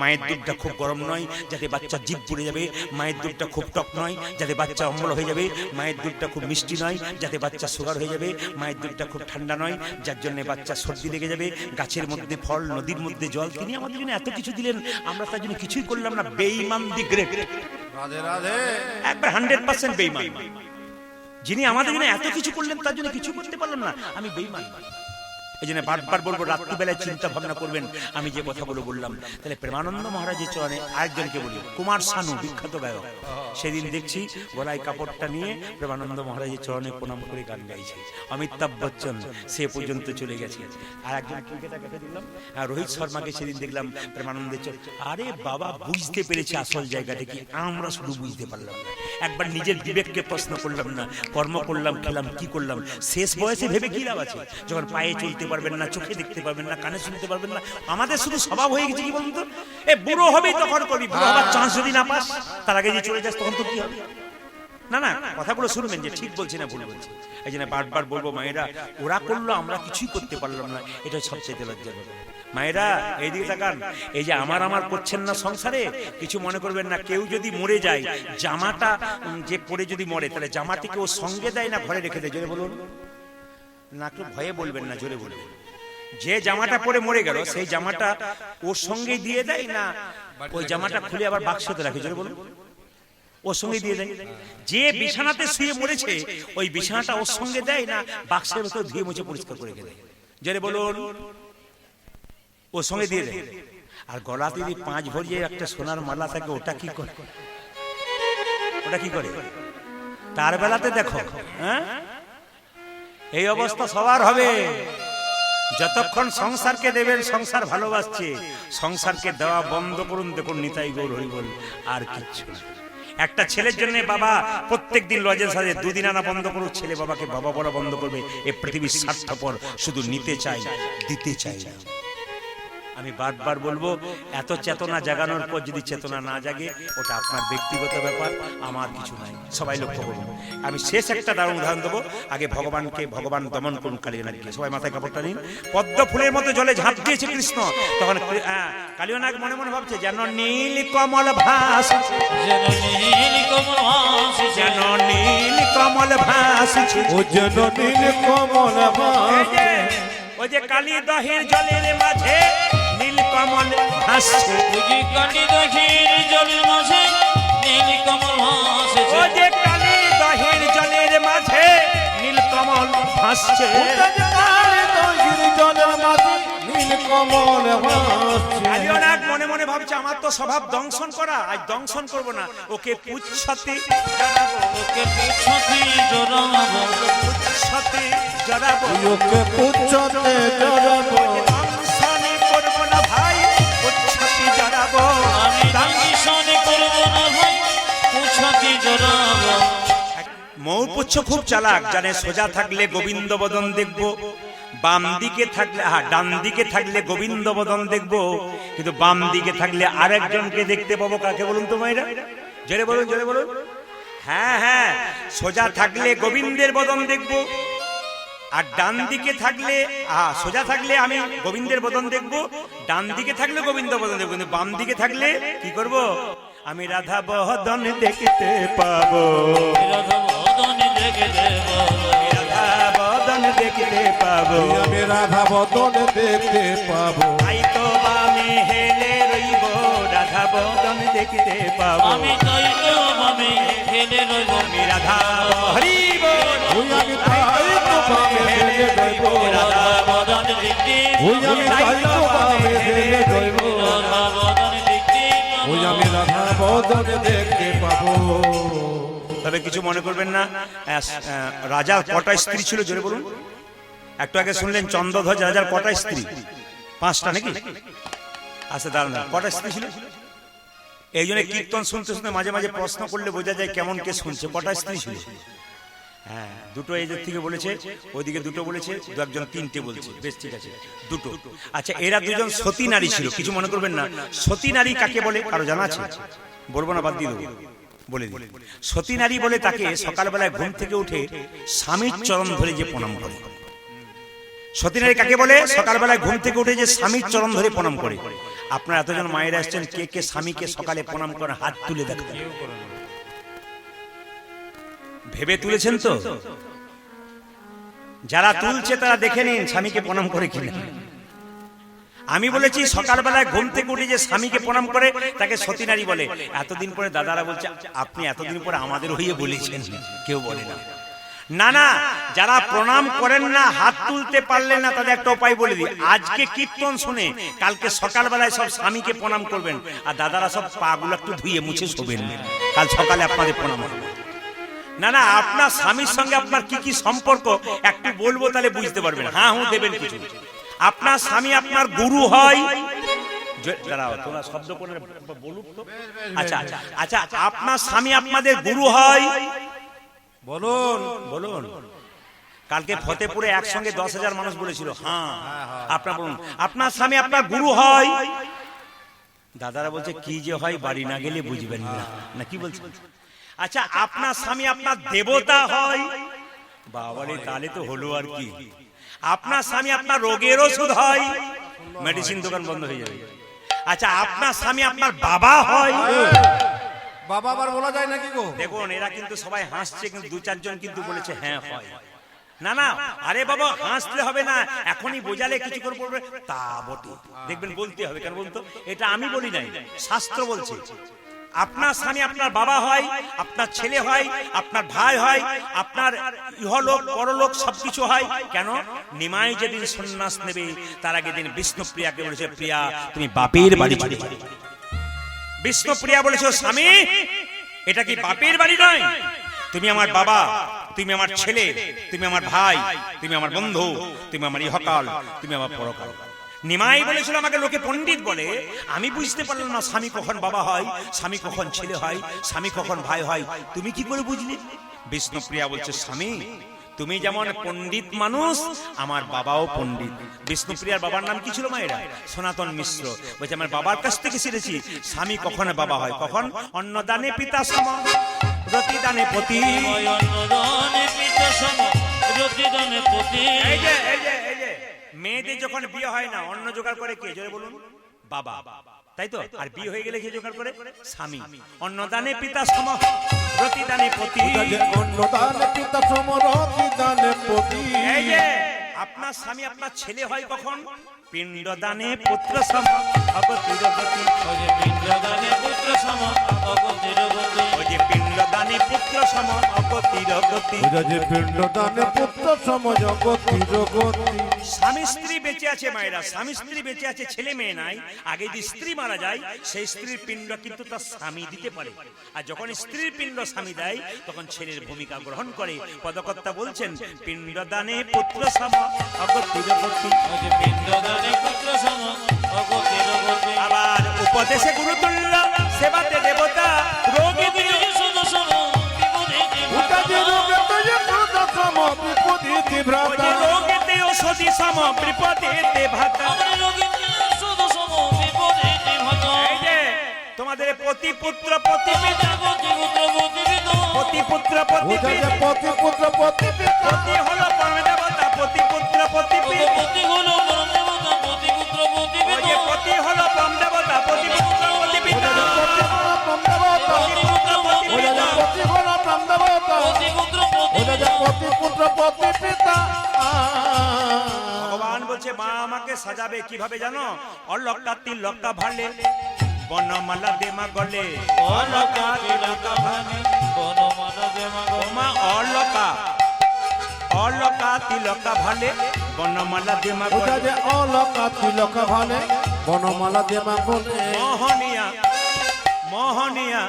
মায়ের দুধটা খুব গরম নয় যাতে বাচ্চা জিভ পুড়ে যাবে, মায়ের দুধটা খুব টক নয় যাতে বাচ্চা অম্ল হয়ে যাবে, মায়ের দুধটা খুব মিষ্টি নয় যাতে বাচ্চা সুগার হয়ে যাবে, মায়ের দুধটা খুব ঠান্ডা নয় যার জন্য বাচ্চা সর্দি লেগে যাবে। গাছের মধ্যে ফল, নদীর মধ্যে জল, তিনি আমাদের জন্য এত কিছু দিলেন, আমরা তার জন্য কিছুই করলাম না। বেঈমান দি গ্রেট। রাধে রাধে। একবার 100% বেঈমান। যিনি আমাদের জন্য এত কিছু করলেন, তার জন্য কিছু করতে পারলাম না, আমি বেঈমান। এই জন্য বারবার বলবো, রাত্রিবেলায় চিন্তা ভাবনা করবেন আমি যে কথাগুলো বললাম। তাহলে প্রেমানন্দ মহারাজের চরণে আরেকজনকে বলি, কুমার শানু, বিখ্যাত গায়ক। সেদিন দেখছি গলায় কাপড়টা নিয়ে প্রেমানন্দ মহারাজের চরণে প্রণাম করে গান গাইছে। অমিতাভ বচ্চন সে পর্যন্ত চলে গেছে। আর একজন ক্রিকেটারকে দেখলাম, রোহিত শর্মাকে সেদিন দেখলাম প্রেমানন্দের চরণে। আরে বাবা, বুঝতে পেরেছে আসল জায়গাটা কি, আমরা শুধু বুঝতে পারলাম না। একবার নিজের বিবেককে প্রশ্ন করলাম না, কর্ম করলাম, খেলাম, কি করলাম? শেষ বয়সে ভেবে কি লাভ আছে, যখন পায়ে চলতে পারবেন না, চোখে দেখতে পারবেন না, কানে শুনতে পারবেন না? আমাদের শুধু স্বভাব হয়ে গেছে কি বলুন তো, এ বুড়ো হবেই তখন করবি, বুড়ো হবার চান্স যদি না পাস, তার আগে যে চলে যাস তখন তো কি হবে? না না, কথাগুলো শুনবেন যে ঠিক বলছি না ভুল বলছি। এই জন্য বারবার বলবো, মায়েরা ওরা করলো, আমরা কিছুই করতে পারলাম না, এটা সবচেয়ে লজ্জার ব্যাপার। মায়েরা এইদিকে তাকান, এই যে আমার করছেন না সংসারে, কিছু মনে করবেন না। কেউ যদি মরে যায়, জামাটা যে পরে যদি মরে, তাহলে জামাটিকে ও সঙ্গে দেয় না ঘরে রেখে দেয়? জোরে বলুন না, একটু ভয়ে বলবেন না, জোরে বলবেন। যে জামাটা পরে মরে গেল, সেই জামাটা ওর সঙ্গে দিয়ে দেয় না ওই জামাটা খুলে আবার বাক্সতে রাখে? জোরে বলুন। ওর সঙ্গে দিয়ে দেয়। যে বিছানাতে শুয়ে মরেছে, ওই বিছানাটা ওর সঙ্গে দেয় না বাক্সের ভেতর ধুয়ে মুছে পরিষ্কার করে দেয়? জোরে বলুন। ওর সঙ্গে দিয়ে দেয়। আর গলাতে যদি 5 ভরি একটা সোনার মালা থাকে, ওটা কি করে? ওটা কি করে? তার বেলাতে দেখো, হ্যাঁ, এই অবস্থা সবার হবে। যতক্ষণ সংসারকে দেবেন, সংসার ভালোবাসছে, সংসারকে দেওয়া বন্ধ করুন। দেখুন, নিতাই গৌর হরি বল, আর কিচ্ছু না। একটা ছেলের জন্য বাবা প্রত্যেকদিন লজেন্স সাজে, 2 দিন আনা বন্ধ করুন, ছেলে বাবাকে বাবা বলা বন্ধ করবে। এ পৃথিবীর স্বার্থপর, শুধু নিতে চাই, দিতে চাই না। আমি বারবার বলবো, এত চেতনা জাগানোর পর যদি চেতনা না জাগে, ওটা আপনার ব্যক্তিগত ব্যাপার, আমার কিছু নাই। সবাই লক্ষ্য করুন। আমি শেষ একটা দারুণ উদাহরণ দেবো। আগে ভগবান দমন করুন কালিয়ানাগকে। সবাই মাথায় কাপড়টা নিন। পদ্ম ফুলের মতো জলে ঝাঁপ দিয়েছে কৃষ্ণ, তখন কালিয়ানাগ মনে মনে ভাবছে, যেন নীল কমল ভাস, যেন নীল কমল ভাসছে, যেন নীল কমল ভাসছে, ও যেন নীল কমল ভাসছে। ওই যে কালী দহের জলের মাঝে নীল কমল ভাসছে, ওই যে কালী দহের জলের মাঝে নীল কমল ভাসছে, ওই যে কালী দহের জলের মাঝে নীল কমল ভাসছে। কালিয়ানাগ মনে মনে ভাবছে, আমার তো স্বভাব দংশন করা, আজ দংশন করব না, ওকে পুচ্ছতে জড়াবো, ওকে পুচ্ছতে জড়াবো, পুচ্ছতে জড়াবো, ওকে পুচ্ছতে জড়াবো। দংশন করব না ভাই, পুচ্ছতে জড়াবো, আমি দংশন করব না ভাই, পুচ্ছতে জড়াবো। মৌপুচ্ছ খুব চালাক, জানে সোজা থাকলে গোবিন্দ বদন দেখবো, বাম দিকে থাকলে ডান দিকে থাকলে গোবিন্দ বদন দেখবো, কিন্তু বাম দিকে থাকলে আরেকজনকে দেখতে পাবো। কাকে বলুন তো মায়েরা? জোরে বলুন, জোরে বলুন। হ্যাঁ হ্যাঁ, সোজা থাকলে গোবিন্দের বদন দেখবো, আর ডান দিকে থাকলে সোজা থাকলে আমি গোবিন্দের বদন দেখবো, ডান দিকে থাকলে গোবিন্দ বদন দেখবো, কিন্তু বাম দিকে থাকলে কি করব? আমি রাধা বদন দেখতে পাবো, রাধা বদন দেখতে পাবো, রাধা বদন দেখতে পাবো, আমি রাধা বদন দেখতে পাবো। তাই তো বামে হেলে রইব, রাধা বদন দেখতে পাবো। আমি তাই তো বামে হেলে রইব, আমি রাধা হরি বল, ওই আমি তাই তো বামে হেলে রইব, রাধা বদন দেখতে ওই আমি তাই তো বামে হেলে রইব, রাধা বদন দেখতে ওই আমি রাধা বদন দেখতে পাবো। তবে কিছু মনে করবেন না, রাজার কটা স্ত্রী ছিল জোরে বলুন? একটু আগে শুনলেন চন্দ্রধ্বজ রাজার কটা স্ত্রী? 5টা নাকি? আচ্ছা দাঁড়ান, কটা স্ত্রী ছিল? এই জন্য কীর্তন শুনতে শুনতে মাঝে মাঝে প্রশ্ন করলে বোঝা যায় কেমন কে শুনছে। কটা স্ত্রী ছিল? হ্যাঁ, দুটো এই দিক থেকে বলেছে, ওইদিকে দুটো বলেছে, দু একজন 3টে বলছে। বেশ, ঠিক আছে, দুটো। আচ্ছা, এরা দুজন সতী নারী ছিল। কিছু মনে করবেন না। সতী নারী কাকে বলে কারো জানা আছে? বলবো না, বাদ দিয়ে দেবো, বলে দিই। সতী নারী বলে তাকে সকালবেলায় ঘুম থেকে উঠে স্বামীর চরণ ধরে যে প্রণাম করে। সতী নারী কাকে বলে? সকালবেলায় ঘুম থেকে উঠে যে স্বামীর চরণ ধরে প্রণাম করে। আপনারা এতজন মায়েরা আসছেন, কে কে স্বামীকে সকালে প্রণাম করে হাত তুলে দেখেন? ভেবে তুলেছেন তো? যারা তুলছে তারা দেখে নিন স্বামীকে প্রণাম করে কিনা। আমি বলেছি সকালবেলায় ঘুম থেকে উঠে যে স্বামীকে প্রণাম করে তাকে সতী নারী বলে। এতদিন পরে দাদারা বলছে আপনি এতদিন পরে আমাদের হয়ে বলেছেন, কেউ বলে না। না না, যারা প্রণাম করেন না, হাত তুলতে পারলেন না, তাদের একটা উপায় বলে দিই। আজকে কীর্তন শুনে কালকে সকালবেলায় সব স্বামীকে প্রণাম করবেন, আর দাদারা সব পাগুলো একটু ধুয়ে মুছে শোবেন, কাল সকালে আপনাদের প্রণাম হবে। না না, আপনার স্বামীর সঙ্গে আপনার কি কি সম্পর্ক একটু বলবো, তাহলে বুঝতে পারবেন। হ্যাঁ হুঁ দেবেন কিছু। আপনার স্বামী আপনার গুরু হয়। তোমরা শব্দ করে বলুন তো। আচ্ছা আচ্ছা আচ্ছা, আপনার স্বামী আপনাদের গুরু হয়। বলুন বলুন। কালকে ফতেপুরে একসঙ্গে 10,000 মানুষ বলেছিল। হ্যাঁ, আপনার বলুন, আপনার স্বামী আপনার গুরু হয়। দাদারা বলছে কি যে হয় বাড়ি না গেলে বুঝবেন না, না কি বলছে? আচ্ছা, আপনার স্বামী আপনার দেবতা হয়। বাবারে, তাহলে তো হলো আর কি। আপনার স্বামী আপনার রোগের ওষুধ হয়, মেডিসিন দোকান বন্ধ হয়ে যাবে। আচ্ছা, আপনার স্বামী আপনার বাবা হয়। বাবা আবার বলা যায় নাকি গো? দেখুন, এরা কিন্তু সবাই হাসছে, কিন্তু 2-4 জন কিন্তু বলেছে হ্যাঁ হয়। না না, আরে বাবা হাসলে হবে না, এখনই বোঝালে কিছু করে পড়বে তা বটে। দেখবেন বলতে হবে, কেন বলতো? এটা আমি বলি নাই, শাস্ত্র বলছে। আপনার স্বামী আপনার বাবা হয়, আপনার ছেলে হয়, আপনার ভাই হয়, আপনার ইহলোক পরলোক সবকিছু হয়। কেন? নিমাই যেদিন সন্ন্যাস নেবে তার আগে দিন বিষ্ণুপ্রিয়াকে বলেছে, প্রিয়া তুমি বাপের বাড়ি চলে যাবে। বিষ্ণুপ্রিয়া বলেছে, স্বামী এটা কি বাপের বাড়ি নয়, তুমি আমার বাবা, তুমি আমার ছেলে, তুমি আমার ভাই, তুমি আমার বন্ধু, তুমি আমার ইহকাল, তুমি আমার পরকাল। নিমাই বলেছিল আমাকে লোকে পণ্ডিত বলে, আমি বুঝতে পারলাম না স্বামী কখন বাবা হয়, স্বামী কখন ছেলে হয়, স্বামী কখন ভাই হয়, তুমি কি করে বুঝলি? বিষ্ণুপ্রিয়া বলছে, স্বামী তুমি যেমন পণ্ডিত মানুষ, আমার বাবাও পণ্ডিত। বিষ্ণুপ্রিয়ার বাবার নাম কি ছিল মায়েরা? সনাতন মিশ্র। বলছে আমার বাবার কাছ থেকে শিখেছি স্বামী কখন বাবা হয়, কখন? অন্নদানে পিতা সম, রতিদানে পতি। অন্নদানে পিতা সম, রতিদানে পতি। এই যে মেয়েদের যখন বিয়ে হয় না, অন্ন জোগাড় করে কে? জোরে বলুন। বাবা, তাই তো? আর বিয়ে হয়ে গেলে কে জোগাড় করে? স্বামী। অন্নদানে পিতা সম, রতিদানে পতি। অন্নদানে পিতা সম, রতিদানে পতি। এই যে আপনার স্বামী আপনার ছেলে হয় কখন? পিণ্ডদানে পুত্র সম, অগতির গতি। ওই যে পিণ্ডদানে পুত্র সম, অগতির গতি। ওই যে পিণ্ডদানে পুত্র সম, অগতির গতি। পিণ্ডদানে পুত্র সম, অগতির গতি। স্বামী স্ত্রী বেঁচে আছে মায়েরা, স্বামী স্ত্রী বেঁচে আছে, ছেলে মেয়ে নাই। আগে যদি স্ত্রী মারা যায়, সেই স্ত্রীর পিণ্ড কিন্তু তার স্বামী দিতে পারে। আর যখন স্ত্রীর পিণ্ড স্বামী দেয়, তখন ছেলের ভূমিকা গ্রহণ করে। পদকর্তা বলছেন, পিণ্ডদানে পুত্র সম, অগতির গতি। ওই যে পিণ্ডদানে পুত্র সম, অগতির গতি। আবার উপদেশে গুরুতুল্য, সেবাতে দেবতা, রোগী রোগী শুধু সম, বিপদে উঠা যে রোগে সম বিপদীতি ওই ভ্রাতা যে রোগেতে ওষুধি সম বিপদেতে ভাতা। আমার রোগীতে শুধু সম বিপদে ভাতা। এই যে তোমাদের পতিপুত্র পতিপিতা, পতিপুত্র পতিপিতা, পতিপুত্র বুঝা পতিপিতা, যে পতি পুত্র পতি পিতা পতি হলো পরম দেবতা, পতিপুত্র পতিপিতা। পতি হলো পরম দেবতা, পতিপুত্র ওই যে পতিপিতা, পতি হলো পরম দেবতা, পতিপুত্র পতিপিতা। পতিপুত্র বুঝা যে পতিপিতা, পতি হল প্রাণদেবতা পতিপুত্র বুঝা যে পতিপিতা। পতি পুত্র পতি পিতা ভগবান বলছে মা আমাকে সাজাবে কিভাবে জানো? অলকা তিলকা ভালে বনমালা দেমা গলে, অলকা তিলকা ভালে। ওমা অলকা অলকা তিলকা ভালে বনমালা দেমা বুঝা গলে। যে অলকা তিলক ভালে বনমালা দেমা বলে মোহনিয়া মোহনিয়া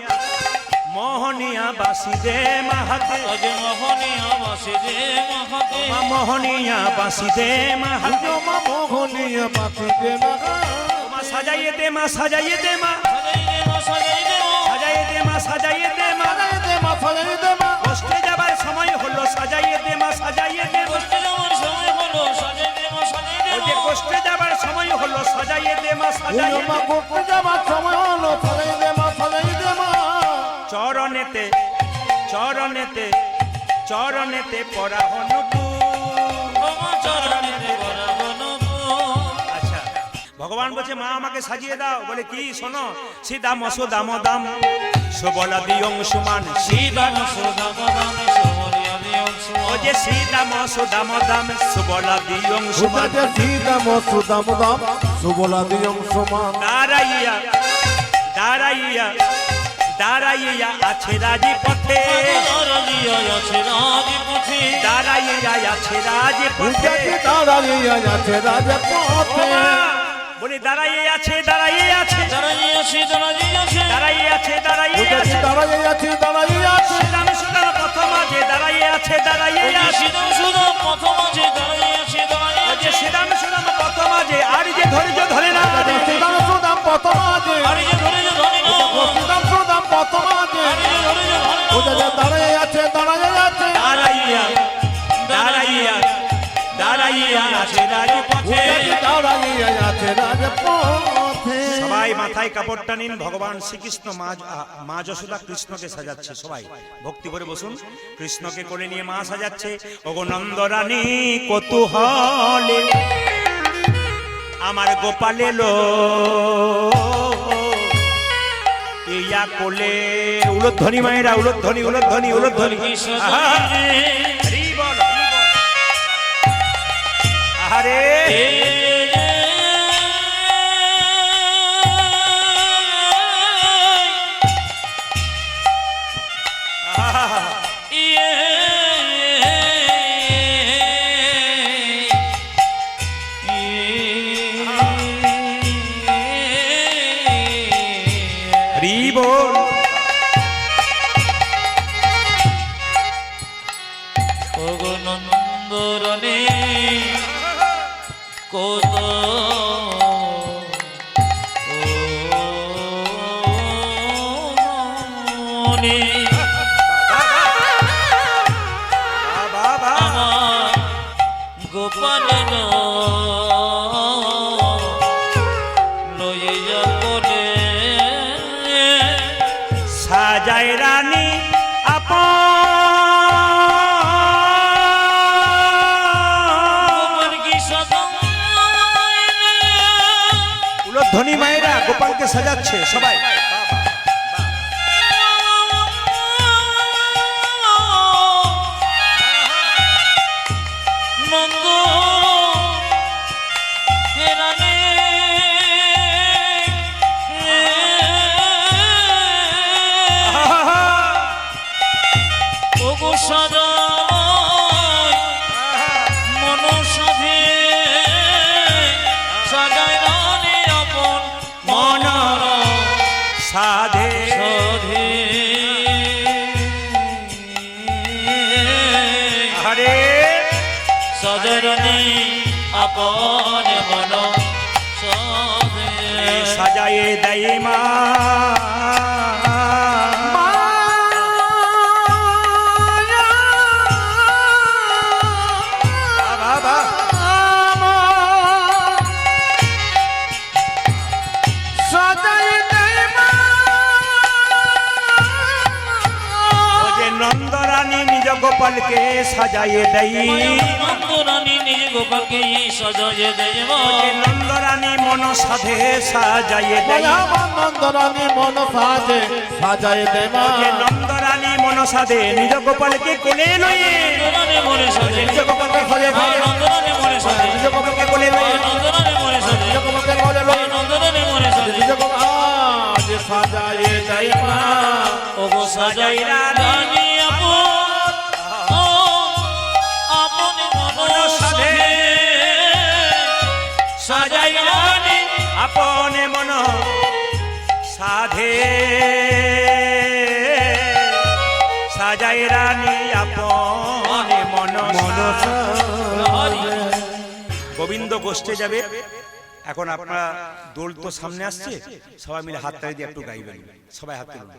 মোহনিয়া বাসি দে মাহাতে, আজে মোহনিয়া বাসে যে মহাতে, মা মোহনিয়া বাসি দে মাহাতে। মা মোহনীয় পাখি দেমা মা সাজাইয়ে দে মা, সাজাইয়ে দে মা, সাজাই দে মা, সাজাই দে মা, সাজাইয়ে দে মা, সাজাইয়ে দে মা। সাজাই দেমা সাজাই দেমা কষ্টে যাবার সময় হলো, সাজাইয়ে দে মা, সাজাইয়ে দে মা। কষ্টে যাওয়ার সময় হলো, সাজাই দে মা, সাজাই দে ওই যে মা। কষ্টে যাবার সময় হলো, সাজাইয়ে দে মা, সাজাইয়ে মা দে। করতে যাবার সময় হলো সাজাই দেমা সাজাই দেমা চরণেতে চরণেতে চরণেতে পরা হনুতু। তোমার চরণেতে বরাবনো ফুল। আচ্ছা ভগবান বলছে মা আমাকে সাজিয়ে দাও। বলে কি? শোনো, সীতাম সুদাম দাম সুবলা দিয়ং সুমান, সীতাম সুদাম দাম সুবলিয়া দিয়ং ও সুমান। যে সীতাম সুদাম দাম সুবলা দিয়ং সুমান। সুদাজে সীতাম সুদাম দাম সুবলা দিয়ং সমান দাঁড়াইয়া দাঁড়াইয়া দাঁড়াইয়া আছে রাজপথে, রাজিয়া আছে রাজপথে, দাঁড়াইয়া আছে রাজপথে। বুঝাতে দাঁড়াইয়া আছে রাজপথে বলি দাঁড়াইয়ে আছে, দাঁড়াইয়ে আছে, দাঁড়াইয়া আছে, দাঁড়াইয়া আছে, দাঁড়াইয়ে আছে, দাঁড়াইয়ে বুঝাতে আছে। দাঁড়াইয়া আছে দাঁড়াইয়া আছে শ্রীরাম সুদাম প্রথম আছে, দাঁড়াইয়ে আছে, দাঁড়াইয়ে আছে। সীতাম সুদাম প্রথম আছে, দাঁড়াইয়া আছে, দাঁড়াইয়া ওই যে আছে। শ্রীরাম সুদাম প্রথম আছে, আর যে ধৈর্য ধরে না, সীতাম সুদাম প্রথম আছে আরে যে ধরে যে ধরে না, সীতাম সুদাম প্রথম আছে আরে যে ধরে যে ধরে না। বুঝাতে দাঁড়াইয়া আছে দাঁড়াইয়া আছে দাঁড়াইয়া দাঁড়াইয়া দাঁড়াইয়া আছে রাজপথে। বুঝাতে দাঁড়াইয়া আছে রাজপথে সবাই মাথায় কাপড়টা নিন। ভগবান শ্রীকৃষ্ণ মা যশোদা কৃষ্ণকে সাজাচ্ছে। সবাই ভক্তি করে বসুন। কৃষ্ণকে কোলে নিয়ে মা সাজাচ্ছে। ওগো নন্দরানী কৌতূহলে আমার গোপাল এলো, ইয়া কোলে। উলধ্বনি মায়েরা, উলধ্বনি উলধ্বনি উলধ্বনি। আহা! হরি বল, হরি বল। আহারে আহা! হরি বল। নন্দরনে কত বাবা আমার গোপালের লইয়া বলে সাজায় রানী আপন। গোপাল কি সদম উলধ্বনি মায়েরা গোপালকে সাজাচ্ছে সবাই। নন্দ হেরানে ওগো সাজায় মনসাধে সাজায় রানী আপন মনার সাধে সাধে আরে সজরনি আপন মন সাধে সাজায়ে দেয় মা। নন্দরানী নিজ গোপালকে সাজাইয়ে দেয় নন্দরানী নিজ গোপালকে সাজাইয়ে দেয় নন্দরানী মন সাধে সাজাইয়ে দেয় নন্দরানী মন সাজে সাজাই দেবা নন্দরানী মন সাধে নিজ গোপালকে কোলে লয়ে নন্দরানী মনে সাজে নিজ গোপালকে কোলে লয়ে নন্দরানী মনে সাজে নিজ গোপালকে কোলে লয়ে নন্দরানী মনে সাজে নিজ গোপালকে কোলে লয়ে নন্দরানী মনে সাজে নিজ গোপাল আজ সাজাই দেবা ওগো সাজাই রানী আপন মন সাধে সাজাই রানী আপনে মন সাধে সাজাই রানী আপনে মন গোবিন্দ গোষ্ঠে যাবে। এখন আপনারা দোল তো সামনে আসছে, সবাই মিলে হাত তালি দিয়ে একটু গাইবেন। সবাই হাত তুলুন,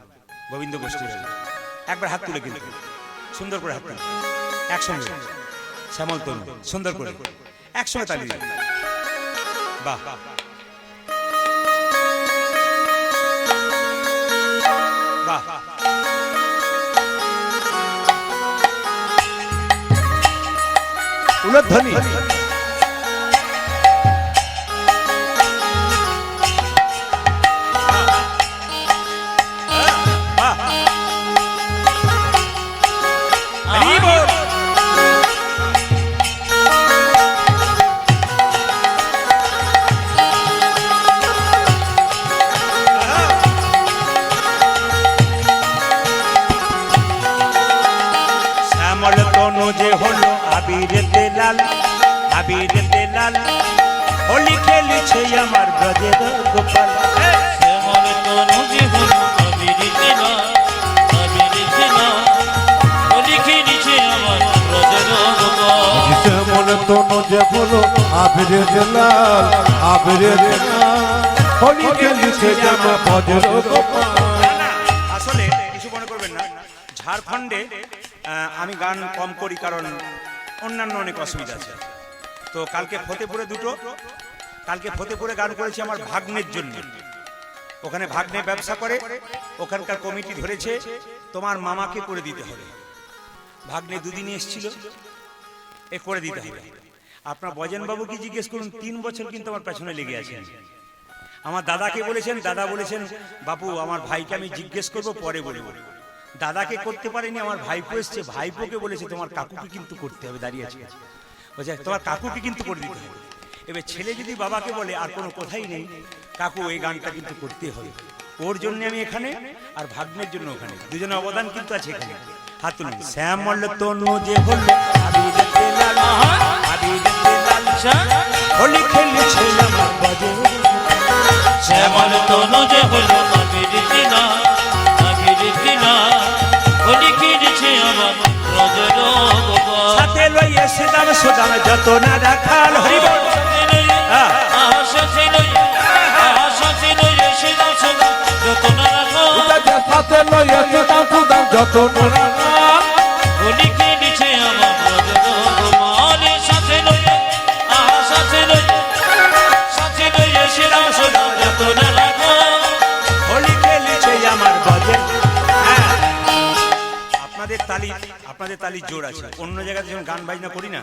গোবিন্দ গোষ্ঠী যাবে। একবার হাত তুলে কিন্তু সুন্দর করে হাত তুলুন একসঙ্গে, শ্যামল তরুণ সুন্দর করে একসঙ্গে তালি দিন। বাহ বাহ, উলধ্বনি যে হলো আবিরেতে লাল, আবিরেতে লাল, হোলি খেলেছে আমার ব্রজের গোপাল। শ্যামল তনু যে হলো আবিরেতে লাল, আবিরেতে লাল, হোলি খেলেছে আমার ব্রজের গোপাল। শ্যামল তনু যে হলো আবিরেতে লাল, আবিরেতে লাল, হোলি খেলেছে আমার ব্রজের গোপাল। আসলে কিছু মনে করবেন না, ঝাড়খণ্ডে আমি গান কম করি কারণ অন্যান্য অনেক অসুবিধা আছে। তো কালকে ফতেপুরে কালকে ফতেপুরে গান করেছি আমার ভাগ্নের জন্য। ওখানে ভাগ্নে ব্যবসা করে, ওখানকার কমিটি ধরেছে তোমার মামাকে করে দিতে হবে। ভাগ্নে দুদিনই এসেছিল, এ করে দিতে হবে। আপনার বজেন বাবুকে জিজ্ঞেস করুন, 3 বছর কিন্তু আমার পেছনে লেগে আছেন। আমার দাদাকে বলেছেন, দাদা বলেছেন বাপু আমার ভাইকে আমি জিজ্ঞেস করবো পরে বলবো। দাদাকে করতে পারেনি, আমার ভাইপো এসছে, ভাইপোকে বলেছে তোমার কাকুকে কিন্তু করতে হবে। দাঁড়িয়ে আছে, বলছে তোমার কাকুকে কিন্তু করে দিতে হবে। এবার ছেলে যদি বাবাকে বলে আর কোনো কথাই নেই, কাকু এই গানটা কিন্তু করতে হবে। ওর জন্য আমি এখানে, আর ভাগ্নের জন্য ওখানে, দুজনের অবদান কিন্তু আছে এখানে। হাত তুলুন। শ্যামল তনু যে হলো আবিরেতে লাল, আবিরেতে লাল, হোলি খেলেছে আমার ব্রজের গোপাল। শ্যামল তনু যে হলো আবিরেতে লাল, আবিরেতে লাল, হোলি খেলেছে আমার ব্রজের গোপাল। সাথে লইয়ে সেদাম সুদাম যত না রাখাল। হরি বল। সাথে লইয়ে সেদাম সুদাম যত না রাখাল। সাথে লইয়া সেদাম সুদাম যত না রাখাল। হোলি খেলেছে আমার ব্রজের গোপাল। সাথে লইয়ে সেদাম সুদাম যত না রাখাল। হোলি খেলেছে আমার ব্রজের। আপনাদের তালি জোর আছে। অন্য জায়গাতে যখন গান বাজনা করি না,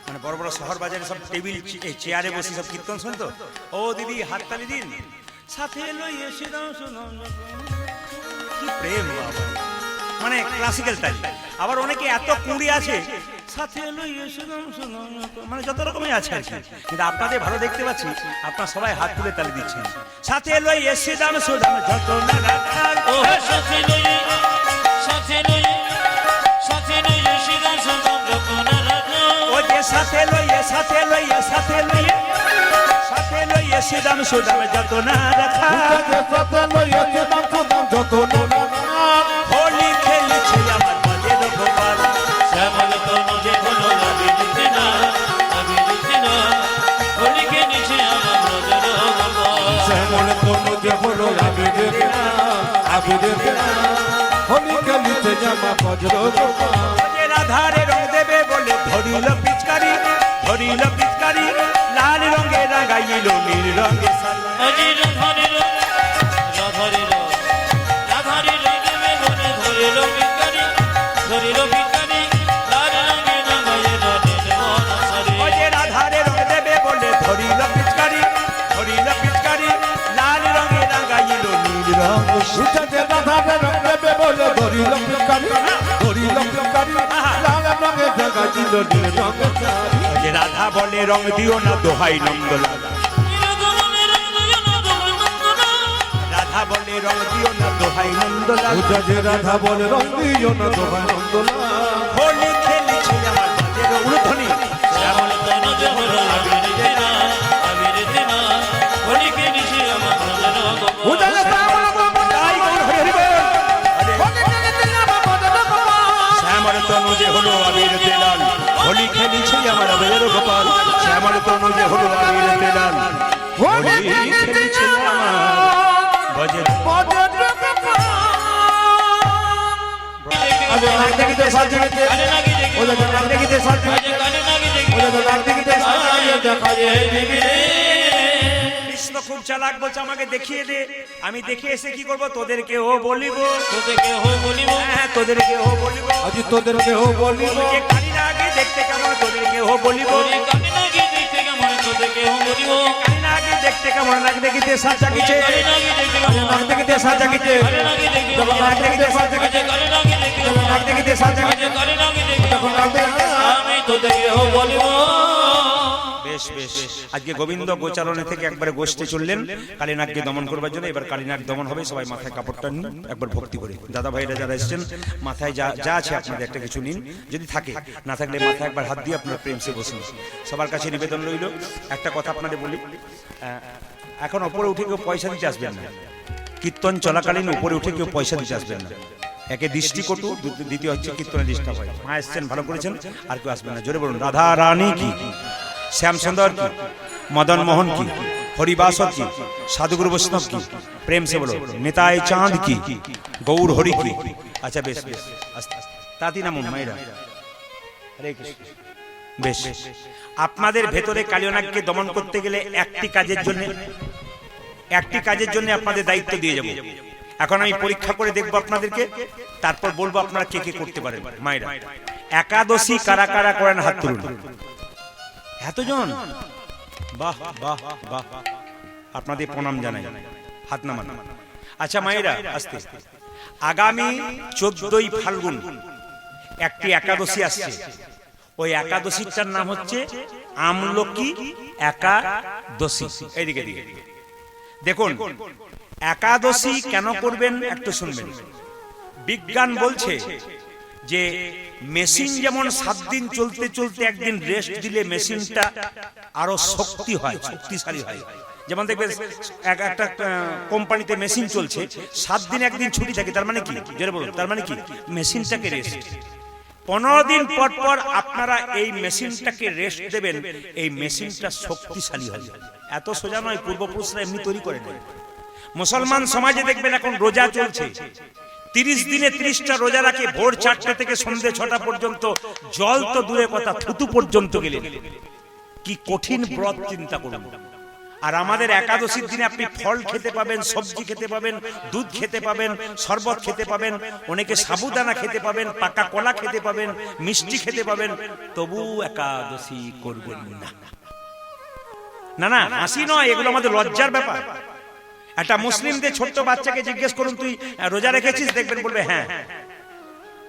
মানে বড় বড় শহর বাজারে সব টেবিল চেয়ারে বসে সব কীর্তন শুনতো, ও দিদি হাত তালি দিন, সাথে লইয়ে সেদাম সুদাম, কি প্রেম বাবা, মানে ক্লাসিক্যাল তালি। আবার অনেকে এত কুড়ি আছে, সাথে লইয়ে সেদাম সুদাম, মানে যত রকমের আছে আর কি। কিন্তু আপনাদের ভালো দেখতে পাচ্ছি, আপনারা সবাই হাত তুলে তালি দিচ্ছেন। সাথে লইয়ে সেদাম সুদাম যত না রাখাল। ও সাথে লইয়ে সেদাম সুদাম যত না রাখাল। ও যে সাথে লইয়ে সেদাম সুদাম যত না রাখাল। সাথে লইয়া সেদাম সুদাম যত না রাখাল। হোলি খেলেছে আমার ব্রজের গোপাল। শ্যামল তনু যে হলো আবিরেতে লাল, আবিরেতে লাল, হোলি খেলেছে আমার ব্রজের গোপাল। শ্যামল তনু যে হলো আবিরেতে লাল, আবিরেতে লাল, হোলি খেলেছে আমার ব্রজের গোপাল। রাধারে রং দেবে বলে ধরিল পিচকারি, ধরিল পিচকারি, লাল রঙে রাগাইল নীল রঙে সালা। আজি রাধারে রাধারে রাধারে দেবে বলে ধরিল পিচকারি, ধরিল পিচকারি, উচাতে রাধারে রং দেবে বলে ধরিল ভিখারি ধরিল ভিখারি লাল রঙে জাগা দিল নীল রঙের শাড়ি যে রাধা বলে রং দিও না দোহাই নন্দলাল রাধা বলে রং দিও না দোহাই নন্দলাল উচাতে রাধা বলে রং দিও না দোহাই নন্দলাল হোলি খেলেছে আমার বাজের উলুধ্বনি শ্যামল তনুজ হলো আবির চেনা হোলি খেলেছে আমার ব্রজের গোপাল উচাতে তাই গৌর হরি হরি বল। শ্যামল তনুজে হলো আবির তেলাল হোলি খেলেছে আমার বাজের গোপাল শ্যামল তনুজে হলো আবির তেলাল হোলি খেলেছে আমার বাজের আরে নাক দেখিতে সাজতে কানে নাকি দেখে ওলে নাক দেখিতে সাজতে আজ কানে নাকি দেখে ওলে নাক দেখিতে সাজতে দেখা যায় বিবিরে কৃষ্ণ খুব চালাক বলছে আমাকে দেখিয়ে দে আমি দেখে এসে কি করব তোদেরকে ও বলিব তোদেরকে হো বলিব হ্যাঁ তোদেরকে ও বলিব আজি তোদেরকে হো বলিব যে কালিনা আগে দেখতে কেমন তোদেরকে ও বলিব ওরে কানে নাকি দেখতে কেমন তোদেরকে হো বলিব কালিনা আগে দেখতে কেমন নাক দেখিতে সাজা কিছে কানে নাকি দেখতে কেমন নাক দেখিতে সাজা কিছে কানে নাকি দেখতে কেমন নাক দেখিতে সাজা আজ কিছে কানে নাকি দেখতে কেমন নাক দেখিতে সাজা আজ কিছে কানে নাকি দেখতে তখন নাক দেখিতে আমি তোদেরকে হো বলিব বেশ বেশ আজকে গোবিন্দ গোচারণে থেকে একবারে গোষ্ঠে চললেন কালিনাগকে দমন করবার জন্য এবার কালিনাগ দমন হবে সবাই মাথায় কাপড়টা নিন একবার ভক্তি করে দাদা ভাইরা যারা এসেছেন মাথায় যা যা আছে আপনাদের একটা কিছু নিন যদি থাকে না থাকলে মাথায় একবার হাত দিয়ে আপনারা প্রেম সে বসুন সবার কাছে নিবেদন রইল একটা কথা আপনাদের বলি এখন উপরে উঠে কেউ পয়সা দিতে আসবেন না কীর্তন চলাকালীন উপরে উঠে কেউ পয়সা দিতে আসবেন না একে দৃষ্টিকটু দ্বিতীয় হচ্ছে কীর্তনে ডিস্টার্ব হয় মা এসছেন ভালো করেছেন আর কেউ আসবেন না জোরে বলুন রাধা রানী কি শ্যামসুন্দর কি মদন মোহন কি হরিবাসর কি সাধুগুরু বৈষ্ণব কি প্রেম সে বলো নেতায় চাঁদ কি গৌর হরি কি আচ্ছা বেশ বেশ আস্তে আস্তে তাতি নামুন মাইরা হরে কৃষ্ণ বেশ আপনাদের ভেতরে কালিয়ানাগকে দমন করতে গেলে একটি কাজের জন্য আপনাদের দায়িত্ব দিয়ে যাব এখন আমি পরীক্ষা করে দেখব আপনাদেরকে তারপর বলবো আপনারা কে কে করতে পারেন মাইরা একাদশী কারা কারা করেন হাত তুলুন এতজন বাহ বাহ বাহ আপনাদের প্রণাম জানাই হাত নামান আচ্ছা মায়েরা আস্তে আগামী 14ই ফাল্গুন একটি একাদশী আসছে ওই একাদশীটার নাম হচ্ছে আমলকি একাদশী এইদিকে দিকে দেখুন একাদশী কেন করবেন একটু শুনবেন বিজ্ঞান বলছে যে মেশিন যেমন 7 দিন চলতে চলতে একদিন রেস্ট দিলে মেশিনটা আরো শক্তিশালী হয় যেমন দেখবেন একটা কোম্পানিতে মেশিন চলছে 7 দিন একদিন ছুটি থাকে তার মানে কি জোরে বলুন তার মানে কি মেশিনটাকে রেস্ট 15 দিন পর পর আপনারা এই মেশিনটাকে রেস্ট দেবেন এই মেশিনটা শক্তিশালী হবে এত সোজা নয় পূর্বপুরুষরা এমনি তৈরি করে নেয় মুসলমান সমাজে দেখবেন এখন রোজা চলছে 30 দিনে 30টা রোজা রাখে ভোর 4টা থেকে সন্ধ্যে 6টা পর্যন্ত জল তো দূরে কথা থুতু পর্যন্ত গেলেন কি কঠিন ব্রত চিন্তা করুন আর আমাদের একাদশীর দিনে আপনি ফল খেতে পাবেন সবজি খেতে পাবেন দুধ খেতে পাবেন শরবত খেতে পাবেন অনেকে সাবুদানা খেতে পাবেন পাকা কলা খেতে পাবেন মিষ্টি খেতে পাবেন তবু একাদশী করবেন না না না হাসি নয় এগুলো আমাদের লজ্জার ব্যাপার একটা মুসলিমদের ছোট্ট বাচ্চাকে জিজ্ঞেস করুন তুই রোজা রেখেছিস দেখবেন বলবে হ্যাঁ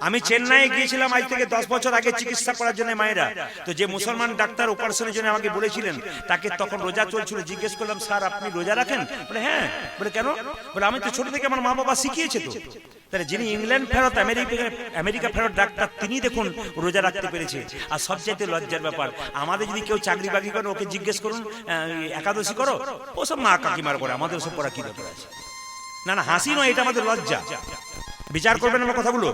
আমি চেন্নাইয়ে গিয়েছিলাম আজ থেকে 10 বছর আগে চিকিৎসা করার জন্য মায়েরা তো যে মুসলমান ডাক্তার অপারেশনের জন্য আমাকে বলেছিলেন তাকে তখন রোজা চলছিল জিজ্ঞেস করলাম স্যার আপনি রোজা রাখেন বলে হ্যাঁ বলে কেন বলে আমি তো ছোট থেকে আমার মা বাবা শিখিয়েছে তো তাহলে যিনি ইংল্যান্ড ফেরত আমেরিকা ফেরত ডাক্তার তিনি দেখুন রোজা রাখতে পেরেছে আর সবচাইতে লজ্জার ব্যাপার আমাদের যদি কেউ চাকরি বাকরি করে ওকে জিজ্ঞেস করুন একাদশী করো ওসব মা কাকিমার করে আমাদের ওসব পড়া কি দরকার আছে না না হাসি নয় এটা আমাদের লজ্জা বিচার করবেন আমার কথাগুলো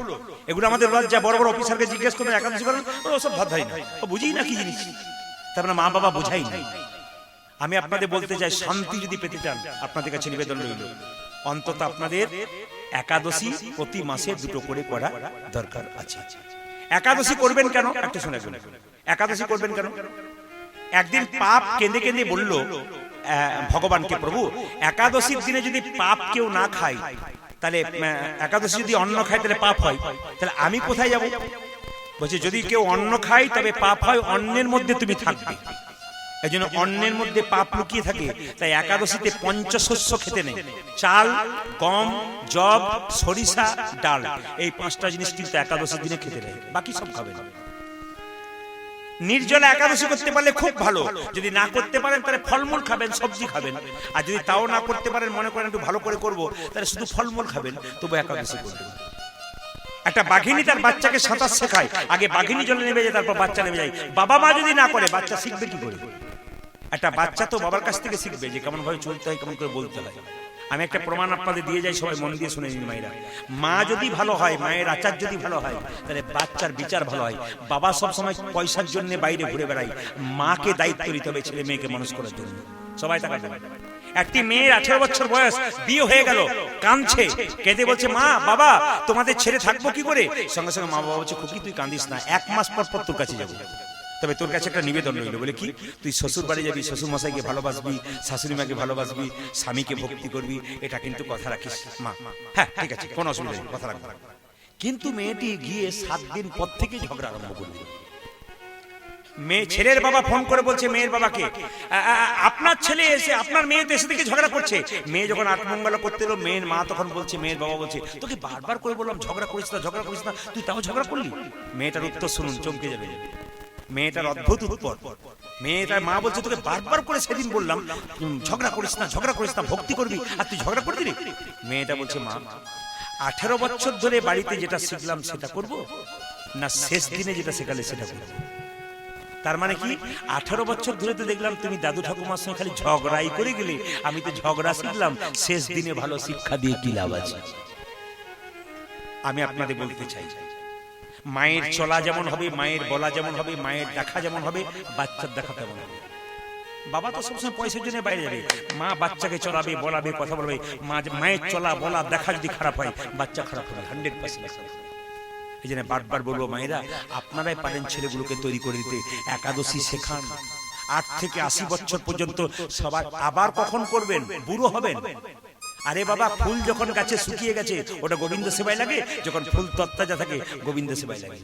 এগুলো আমাদের লজ্জা বড় বড় অফিসারকে জিজ্ঞেস করবেন একাদশী করেন ওসব ভাত ধাই না ও বুঝি না কি জিনিস তার মানে মা বাবা বোঝাই না আমি আপনাদের বলতে চাই শান্তি যদি পেতে চান আপনাদের কাছে নিবেদন রইল অন্তত আপনাদের একাদশী প্রতি মাসে 2টো করে করা দরকার আছে একাদশী করবেন কেন একটু শুনে একাদশী করবেন কেন একদিন পাপ কেঁদে কেঁদে বলল ভগবানকে প্রভু একাদশীর দিনে যদি পাপ কেউ না খায় তাহলে একাদশী যদি অন্ন খায় তাহলে পাপ হয় তাহলে আমি কোথায় যাব বলছে যদি কেউ অন্ন খায় তবে পাপ হয় অন্নের মধ্যে তুমি থাকবে এই জন্য অন্নের মধ্যে পাপ লুকিয়ে থাকে। তাই একাদশীতে পঞ্চশস্য খেতে নেই। চাল, গম, জব, সরিষা, ডাল, এই 5টা জিনিস কিন্তু একাদশীর দিনে খেতে নেই, বাকি সব খাবেন। নির্জলা একাদশী করতে পারলে খুব ভালো। যদি না করতে পারেন তাহলে ফলমূল খাবেন, সবজি খাবেন। আর যদি তাও না করতে পারেন, মনে করেন একটু ভালো করে করবো, তাহলে শুধু ফলমূল খাবেন, তবু একাদশী করবেন। একটা বাঘিনী তার বাচ্চাকে সাঁতার শেখায়, আগে বাঘিনী জলে নেমে যায়, তারপর বাচ্চা নেমে যায়। বাবা মা যদি না করে, বাচ্চা শিখবে কি করে? একটা বাচ্চা তো বাবার কাছ থেকে শিখবে যে কেমন ভাবে চলতে হয়, কেমন করে বলতে হয়। আমি একটা প্রমাণ আপনাদের দিয়ে যাই, সবাই মন দিয়ে শুনে নিন মায়েরা। মা যদি ভালো হয়, মায়ের আচার যদি ভালো হয়, তাহলে বাচ্চার বিচার ভালো হয়। বাবা সব সময় পয়সার জন্য বাইরে ঘুরে বেড়ায়, মাকে দায়িত্ব নিতে হবে ছেলে মেয়েকে মানুষ করার জন্য। সবাই টাকা দেবে। একটি মেয়ের 18 বছর বয়স, বিয়ে হয়ে গেল, কাঁদছে, কেঁদে বলছে, মা বাবা তোমাদের ছেড়ে থাকবো কি করে? সঙ্গে সঙ্গে মা বাবা বলছে, খুকি তুই কাঁদিস না, 1 মাস পর পর তোর কাছে যাবো, তবে তোর কাছে একটা নিবেদন রইল। বলে কি? তুই শ্বশুর বাড়ি যাবি, শ্বশুর মশাইকে ভালোবাসবি, শাশুড়ি মাকে ভালোবাসবি, স্বামীকে ভক্তি করবি, এটা কিন্তু কথা রাখিস মা। হ্যাঁ ঠিক আছে, কোনো অসুবিধা নেই, কথা রাখবো। কিন্তু মেয়েটি গিয়ে 7 দিন পর থেকে ঝগড়া আরম্ভ করবে। ছেলের বাবা ফোন করে বলছে মেয়ের বাবাকে, আপনার ছেলে এসে আপনার মেয়ে তো এসে থেকে ঝগড়া করছে। মেয়ে যখন আত্মমঙ্গলা করতে এলো, মেয়ের মা তখন বলছে, মেয়ের বাবা বলছে, তোকে বারবার করে বললাম ঝগড়া করিস না, ঝগড়া করিস না, তুই তাও ঝগড়া করলি। মেয়েটার উত্তর শুনুন, চমকে যাবে। মেয়েটার অদ্ভুত উত্তর। মেয়েটার মা বলছে, তোকে বারবার করে সেদিন বললাম ঝগড়া করিস না, ঝগড়া করিস না, ভক্তি করবি, আর তুই ঝগড়া করে দিলি। মেয়েটা বলছে, মা 18 বছর ধরে বাড়িতে যেটা শিখলাম সেটা করব, না শেষ দিনে যেটা শেখালে সেটা করব? তার মানে কি? 18 বছর ধরে তো দেখলাম তুমি দাদু ঠাকুমার সঙ্গে খালি ঝগড়াই করে গেলে, আমি তো ঝগড়া শিখলাম, শেষ দিনে ভালো শিক্ষা দিয়ে কি লাভ আছে? আমি আপনাদের বলতে চাই, মায়ের চলা যেমন হবে, মায়ের বলা যেমন হবে, মায়ের দেখা যেমন হবে, বাচ্চার দেখা তেমন হবে। বাবা তো সবসময় পয়সার জন্য বাইরে যাবে, মা বাচ্চাকে চলাবে, বলাবে, কথা বলবে। মায়ের চলা বলা দেখা যদি খারাপ হয়, বাচ্চা খারাপ হবে 100%। এই জন্য বারবার বলবো, মায়েরা আপনারাই পারেন ছেলেগুলোকে তৈরি করে দিতে, একাদশী শেখান। 8 থেকে 80 বছর পর্যন্ত সবাই। আবার কখন করবেন? বুড়ো হবেন। আরে বাবা, ফুল যখন গাছে শুকিয়ে গেছে, ওটা গোবিন্দ সেবায় লাগে। যখন ফুল তত্তাজা থাকে, গোবিন্দ সেবায় লাগে।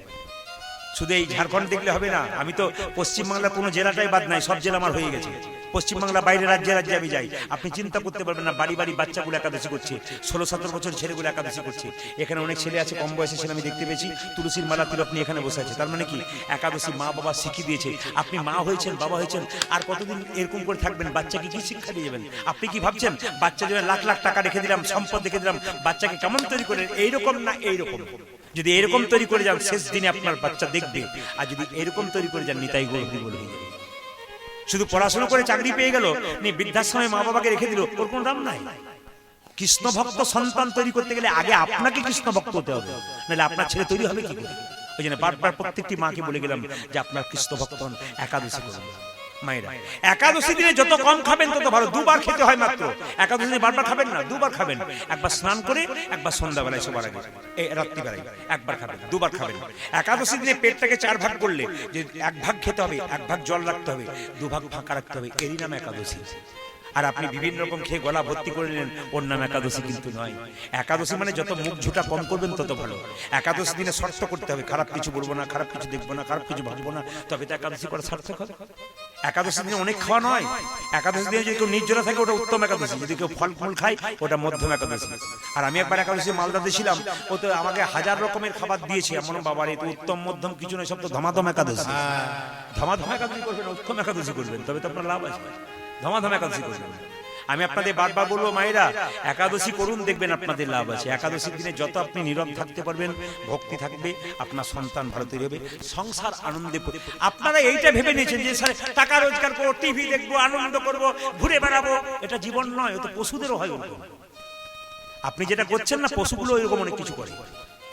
শুধু এই ঝাড়খণ্ড দেখলে হবে না। আমি তো পশ্চিমবাংলার কোনো জেলাটাই বাদ নাই, সব জেলা আমার হয়ে গেছে। পশ্চিমবাংলা বাইরে রাজ্যে রাজ্যে আমি যাই, আপনি চিন্তা করতে পারবেন না, বাড়ি বাড়ি বাচ্চাগুলো একাদশী করছে, 16-17 বছর ছেলেগুলো একাদশী করছে। এখানে অনেক ছেলে আছে, কম বয়সে ছেলে আমি দেখতে পেয়েছি, তুলসীর মালা তিলক নিয়ে এখানে বসে আছে। তার মানে কি? একাদশী মা বাবা শিখিয়ে দিয়েছে। আপনি মা হয়েছেন, বাবা হয়েছেন, আর কতদিন এরকম করে থাকবেন? বাচ্চাকে কি শিক্ষা দিয়ে যাবেন? আপনি কি ভাবছেন বাচ্চা জন্য লাখ লাখ টাকা রেখে দিলাম, সম্পদ রেখে দিলাম, বাচ্চাকে কেমন তৈরি করে? এইরকম না, এইরকম। যদি এরকম তৈরি করে যান, শেষ দিনে আপনার বাচ্চা দেখবে। আর যদি এরকম তৈরি করে যান, নিতাই গৌর হয়ে যাবে। শুধু পড়াশোনা করে চাকরি পেয়ে গেল, বৃদ্ধাশ্রমে মা বাবাকে রেখে দিল, ওর কোনো দাম নাই। কৃষ্ণ ভক্ত সন্তান তৈরি করতে গেলে আগে আপনাকে কৃষ্ণ ভক্ত হতে হবে, নাহলে আপনার ছেলে তৈরি হবে কি করে? ওই জন্য বারবার প্রত্যেকটি মাকে বলে গেলাম যে আপনার কৃষ্ণ ভক্ত হন, একাদশী করুন। মায়েরা, একাদশী দিনে যত কম খাবেন তত ভালো। 2 বার খেতে হয় মাত্র। একাদশী দিনে বারবার খাবেন না, 2 বার খাবেন। একবার স্নান করে, একবার সন্ধ্যাবেলায় শোবার আগে, এই রাত্রিবেলায় একবার খাবেন, 2 বার খাবেন। একাদশী দিনে পেটটাকে 4 ভাগ করলে, যে 1 ভাগ খেতে হবে, 1 ভাগ জল রাখতে হবে, 2 ভাগ ফাঁকা রাখতে হবে, এরই নাম একাদশী। আর আপনি বিভিন্ন রকম খেয়ে গলা ভর্তি করে নিলেন, ওর নাম একাদশী কিন্তু নয়। একাদশী মানে যত মুখ ঝুটা কম করবেন তত ভালো। একাদশী দিনে শর্ত করতে হবে, খারাপ কিছু বলবো না, খারাপ কিছু দেখবো না, খারাপ কিছু ভাববো না, তবে তো একাদশী করা সার্থক হবে। একাদশী দিনে অনেক খাওয়া নয়। একাদশী দিনে যদি কেউ নির্জলা থাকে, ওটা উত্তম একাদশী। যদি কেউ ফল ফুল খায়, ওটা মধ্যম একাদশী। আর আমি একবার একাদশী মালদাতে ছিলাম, ও তো আমাকে 1000 রকমের খাবার দিয়েছে। এমন বাবার, এই তো উত্তম মধ্যম কিছু নয়, সব তো ধমাধম একাদশী। ধমাধম একাদশী করবেন, উত্তম একাদশী করবেন, তবে তো আপনার লাভ আছে। ধমাধম একাদশী করবেন। আমি আপনাদের বারবার বলবো, মায়েরা একাদশী করুন, দেখবেন আপনাদের লাভ আছে। একাদশীর দিনে যত আপনি নীরব থাকতে পারবেন, ভক্তি থাকবে, আপনার সন্তান ভালো তৈরি হবে, সংসার আনন্দে। আপনারা এইটা ভেবে নিয়েছেন যে স্যার টাকা রোজগার করবো, টিভি দেখবো, আনন্দ করবো, ঘুরে বেড়াবো, এটা জীবন নয়। ও তো পশুদেরও হয় ওরকম। আপনি যেটা করছেন না, পশুগুলো এরকম অনেক কিছু করে।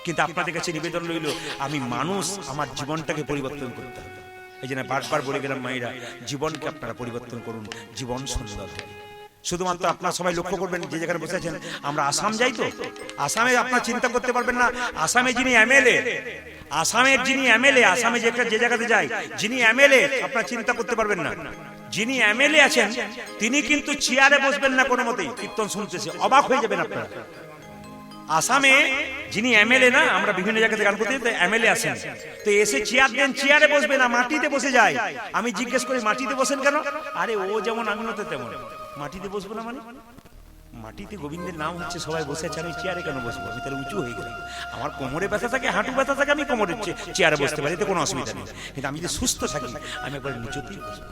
কিন্তু আপনাদের কাছে নিবেদন রইল, আমি মানুষ, আমার জীবনটাকে পরিবর্তন করতে হবে। এই জন্য বারবার বলে গেলাম, মায়েরা জীবনকে আপনারা পরিবর্তন করুন, জীবন সুন্দর হবে। শুধুমাত্র আপনার সবাই লক্ষ্য করবেন, যে যেখানে বসে আছেন, আমরা আসাম যাই তো, আসামে আপনার চিন্তা করতে পারবেন না, আসামে যিনি এমএলএ, আসামের যিনি এমএলএ, আসামে যে জায়গাতে যায় যিনি এমএলএ, আপনার চিন্তা করতে পারবেন না। যিনি এমএলএ আছেন তিনি কিন্তু চেয়ারে বসবেন না কোনো মতেই, কীর্তন শুনতেছে, অবাক হয়ে যাবেন আপনারা। আসামে যিনি এমএলএ না, আমরা বিভিন্ন জায়গাতে গান করতে তো এমএলএ আসেন, তো এসে চেয়ার দেন, চেয়ারে বসবে না, মাটিতে বসে যায়। আমি জিজ্ঞেস করি মাটিতে বসেন কেন? আরে ও যেমন আমিও তো তেমন, মাটিতে বসবো না মানে? মাটিতে গোবিন্দের নাম হচ্ছে, সবাই বসে আছে, আমি চেয়ারে কেন বসবো? আমি তাহলে উঁচু হয়ে গেলাম। আমার কোমরে ব্যথা থাকে, হাঁটু ব্যথা থাকে, আমি কোমরের চেয়ারে বসতে পারি, এতে কোনো অসুবিধা নেই। কিন্তু আমি যদি সুস্থ থাকি, আমি একবার নিচুতেই বসবো।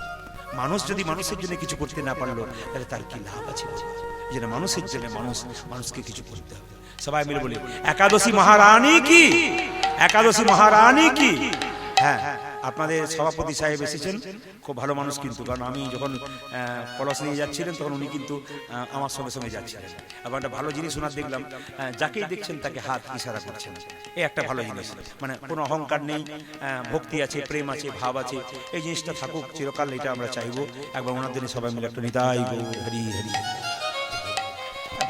মানুষ যদি মানুষের জন্য কিছু করতে না পারলো, তাহলে তার কি লাভ আছে? যেন মানুষের জন্য মানুষকে কিছু করতে হবে। সবাই মিলে বলি একাদশী মহারানী কি, একাদশী মহারানী কি। হ্যাঁ, আপনাদের সভাপতি সাহেব এসেছেন, খুব ভালো মানুষ কিন্তু, কারণ আমি যখন কলস নিয়ে যাচ্ছিলেন তখন উনি কিন্তু আমার সঙ্গে সঙ্গে যাচ্ছিলেন। আবার একটা ভালো জিনিস ওনার দেখলাম, যাকেই দেখছেন তাকে হাত ইশারা করছেন, এই একটা ভালো জিনিস। মানে কোনো অহংকার নেই, ভক্তি আছে, প্রেম আছে, ভাব আছে, এই জিনিসটা থাকুক চিরকাল, এটা আমরা চাইবো। একবার ওনার দিনে সবাই মিলে একটা নিতাই গো হরি হরি।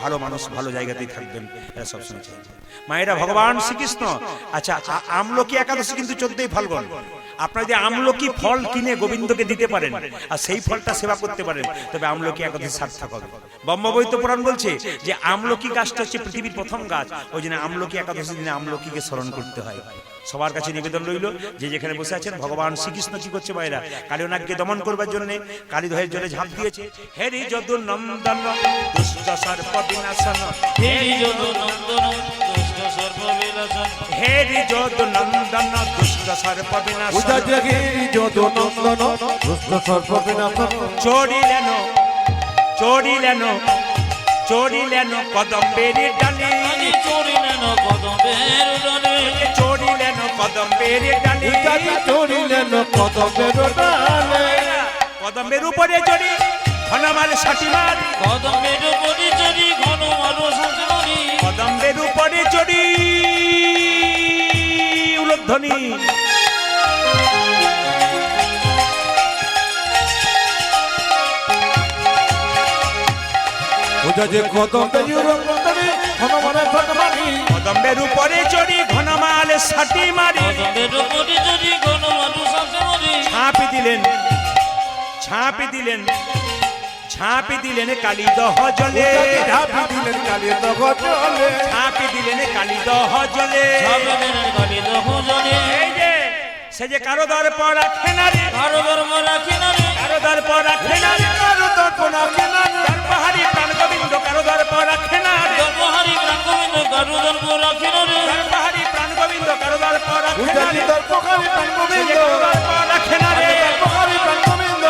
ভালো মানুষ ভালো জায়গাতেই থাকবেন, এরা সবসময় চাইবে। মায়েরা ভগবান শ্রীকৃষ্ণ, আচ্ছা আমলকি একাদশী কিন্তু 14ই ফাল্গুন। আপনারা যদি আমলকি ফল কিনে গোবিন্দকে দিতে পারেন আর সেই ফলটা সেবা করতে পারেন, তবে আমলকি একাদশী সার্থক হবে। ব্রহ্মবৈদ্য পুরাণ বলছে যে আমলকি গাছটা হচ্ছে পৃথিবীর প্রথম গাছ, ওই জন্য আমলকি একাদশী দিনে আমলকিকে স্মরণ করতে হয়। সবার কাছে নিবেদন রইল, যে যেখানে বসে আছেন, ভগবান শ্রীকৃষ্ণ কি করছে মায়েরা? কালিনাগকে দমন করবার জন্য কালীদহের জলে ঝাঁপ দিয়েছে। হেরি যদু নন্দন দুষ্ট সর্প বিনাশন, হেরি যদু নন্দন দুষ্ট সর্প বিনাশন, হেরি যদু নন্দন দুষ্ট সর্প বিনাশন, উদয়গিরি যদু নন্দন দুষ্ট সর্প বিনাশন, চড়িলেন চড়িলেন চড়িলেন কদম্বের ডালে, চড়িলেন কদম্বের ডালে, চড়িলেন কদম্বের ডালে, চড়িলেন কদম্বের ডালে, কদম্বের উপরে চড়ি ঘনমাল ষাটি মারি, কদম্বের উপরে চড়ি ঘন মারো শাসনারি, কদম্বের উপরে চড়ি উলধ্বনি, উদয় কদম্বের হনুমানে ভগবানী, কদম্বের উপরে চড়ি ঘনমাল ষাটি মারি, কদম্বের উপরে চড়ি ঘন মারো শাসনারি, ঝাঁপি দিলেন ঝাঁপি দিলেন ঝাঁপি দিলেন কালীদহ জলে, ঝাঁপি দিলেন কালীর দহ জলে, ঝাঁপি দিলেন কালীদহ জলে। ঝাঁপিলেন কালীদহ জলে, এই যে সে যে কারো দর্প রাখে না রে, কারো ধর্ম রাখে না রে, কারো দর্প রাখে না রে, কারো দর্প রাখে না রে, দর্পহারি প্রাণ গোবিন্দ কারো দর্প রাখে না রে, ধর্মহারি প্রাণ গোবিন্দ কারো ধর্ম রাখে না রে, দর্পহারি প্রাণ গোবিন্দ কারো দর্প রাখে না উদয় রে, দর্পকারী প্রাণ সে যে গোবিন্দ, কারো দর্প রাখে না রে, দর্পকারী প্রাণ গোবিন্দ,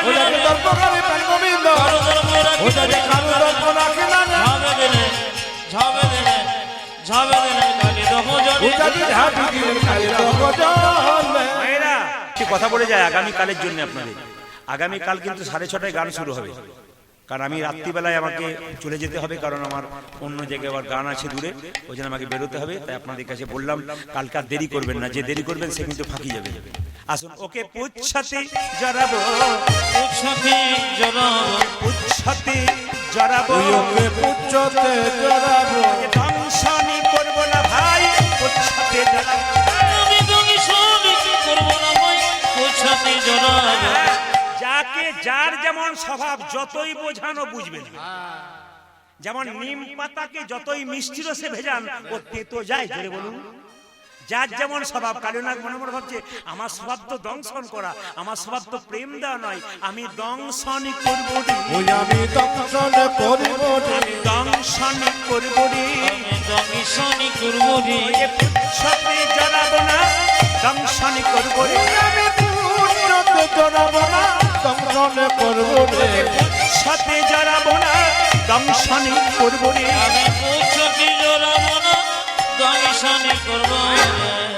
উদয় দর্পকারী প্রাণ গোবিন্দ, কারো ধর্ম রাখে না উদয় রে, কারো দর্প রাখে না রে, ঝাঁপে দিলেন কালীদহ জলে, উদয় ঝাঁপি দিলেন কালীর দহ জলে। মায়েরা কি কথা বলে যায় আগামী কালের জন্য আপনাদের। আগামী কাল কিন্তু 6:30টায় গান শুরু হবে, কারণ আমি রাত্রিবেলায় আমাকে চলে যেতে হবে, কারণ আমার অন্য জায়গায় আবার গান আছে দূরে, ওই জন্য আমাকে বেরোতে হবে। তাই আপনাদের কাছে বললাম কালকে আর দেরি করবেন না, যে দেরি করবেন সে কিন্তু ফাঁকি যাবে। আসুন ওকে পুচ্ছাতে জড়াবো, উৎসবে জড়াবো, পুচ্ছাতে জড়াবো, ওকে পুচ্ছতে জড়াবো, দংশনই করবো না ভাই, পুচ্ছাতে জড়াবো। আমি তুমি সবই করবো না ভাই, উৎসবে জড়াবো, যাকে যার যেমন স্বভাব যতই বোঝানো বুঝবে না। যেমন নিম পাতাকে যতই মিষ্টির রসে ভেজান ও তেতো যায়, জোরে বলুন। যার যেমন স্বভাব। কালীনাগ মনে মনে ভাবছে আমার স্বভাব তো দংশন করা, আমার স্বভাব তো প্রেম দেওয়া নয়, আমি দংশনই করবো রে, ওই আমি দংশন করিব রে, আমি দংশনই করবো রে, আমি দংশনই করবো রে, ওই পুচ্ছতে জড়াবো না, দংশনই করবো রে, আমি পুচ্ছতে জড়াবো না, দংশন করব রে, পুচ্ছতে জড়াবো না, দংশনই করবো রে। আমি উৎসবে জড়াবো না, দংশনই করবো রে,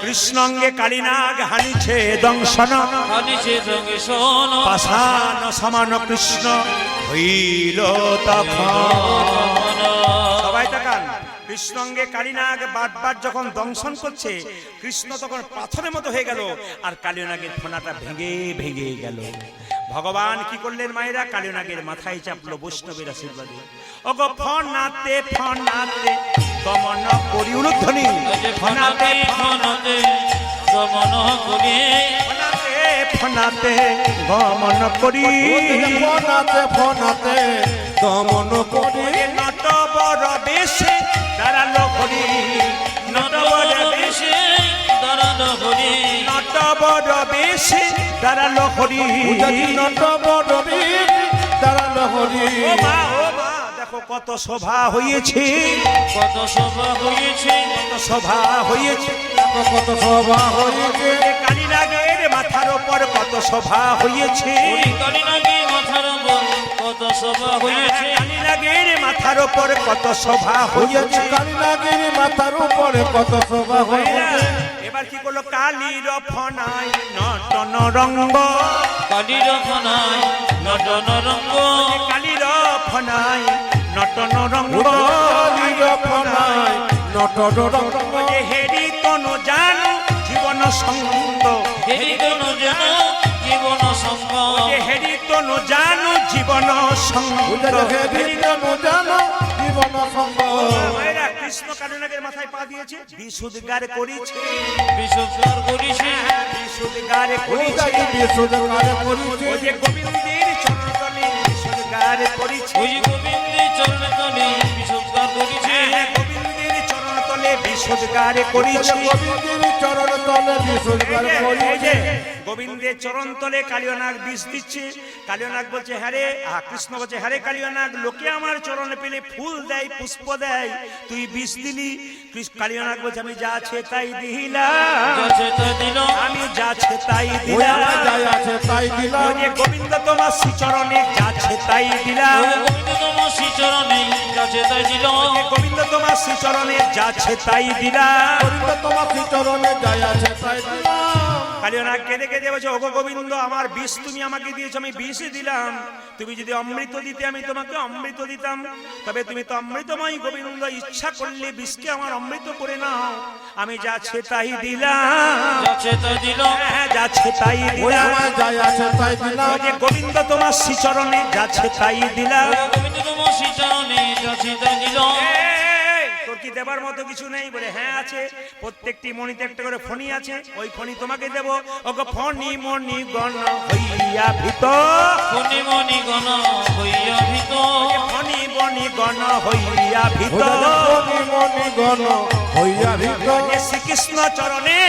কৃষ্ণঙ্গে কালীনাগ হানিছে দংশন, হানিছে দংশন, পাষাণ সমান কৃষ্ণ হইল তখন। সবাই তাকান, কৃষ্ণঙ্গে কালীনাগ বারবার যখন দংশন করছে, কৃষ্ণ তখন পাথরের মতো হয়ে গেল, আর কালীনাগের ফোনাটা ভেঙে ভেঙে গেল। ভগবান কি করলেন মায়েরা? কালীনাগের মাথায় চাপলো বৈষ্ণবের আশীর্বাদে। ওগো ফনাতে ফনাতে দমন করি, উলুধ্বনি, ফনাতে ফনাতে দমন করি, ফনাতে ফনাতে গমন করি, ফোনাতে ফোনাতে দমন করি, নট বড় বেশে দাঁড়ালো হরি নট বড় বেশে দাঁড়ালো হরি নট বড় বেশে দাঁড়ালো হরি নট বড় বীর দাঁড়ালো হরি ও মা দেখো কত শোভা হয়েছে কত শোভা হয়েছে কত শোভা হয়েছে কত শোভা হয়েছে কালী নাগের মাথার উপর কত শোভা হয়েছে ওই কালী নাগের মাথার উপর কত শোভা হয়েছে কালী নাগের মাথার উপর কত শোভা হয়েছে কালী নাগের মাথার উপরে কত শোভা হয়েছে এবার কি করলো কালীর ফনায় নটন রঙ্গ কালীর ফনায় নটন রঙ্গ কালীর ফনায় নটন রঙ্গ কালীর ফনায় নটন রঙ্গ হেরি তনু জানু জীবন সঙ্গ হেরি তনু জানো জীবন সঙ্গ হেরি তনু জানু জীবন সঙ্গ জানো জীবন সঙ্গ এরা কৃষ্ণ কালীনাগের মাথায় পা দিয়েছে বিশুদ্ধার করেছে বিশ্বকার করিছে বিশুদ্ধার করেছে বিশুদ্ধকারে করিছে ওই যে গোবিন্দের চরণতলে বিশুদ্ধার করেছে ওই গোবিন্দের চরণে তলে বিশ্বকার করিছে গোবিন্দের চরণতলে বিশুদ্ধার করেছে গোবিন্দের চরণ তলে বিশুদ্ধকারে এই করিছে যে গোবিন্দের চরণ তলে কালিয়নাগ বিষ দিচ্ছে কালিয়নাগ বলছে হ্যারে কৃষ্ণ বলছে হ্যারে কালিয়নাগ লোকে আমার চরণে পেলে ফুল দেয় পুষ্প দেয় তুই বিষ দিলি কালিয়নাগ বলছে আমি যা আছে তাই দিলাম যাচ্ছে তা দিল আমি যা আছে তাই ওই দিলাম আমার যাই আছে তাই দিলাম ওই যে গোবিন্দ তোমার শ্রীচরণে যা আছে তাই দিলাম গোবিন্দ তোমার শ্রীচরণে যাচ্ছে তাই দিল গোবিন্দ তোমার শ্রীচরণে যা আছে তাই দিলাম গোবিন্দ তোমার শ্রীচরণে যাই আছে তাই দিলাম কালিয়নাগ কেঁদে কেঁদে বলছে ওগো গোবিন্দ আমার বিষ তুমি আমাকে দিয়েছো আমি বিষ দিলাম তুমি যদি অমৃত দিতে আমি তোমাকে অমৃত দিতাম তবে তুমি তো অমৃতময় গোবিন্দ ইচ্ছা করলে বিষকে আমার অমৃত করে নাও আমি যাচ্ছে তাই দিলাম যাচ্ছে তাই দিল হ্যাঁ যাচ্ছে তাই ওই দিলাম আমার যাই আছে তাই দিলাম ওই যে গোবিন্দ তোমার শ্রীচরণে যাচ্ছে তাই দিলাম গোবিন্দ তোমার শ্রীচরণে যাচ্ছে তাই দিল এই, তোর কি দেবার মতো কিছু নেই বলে হ্যাঁ আছে প্রত্যেকটি মণিতে একটা করে ফণি আছে ওই ফণি তোমাকে দেবো ওগো ফণি মণি গণ হইয়া ভিত মনি মনি গণ হইয়া ভীত ফণি মণি গণ হইয়া ভিত মনি মনি গণ হইয়া ভিত যে শ্রীকৃষ্ণ চরণে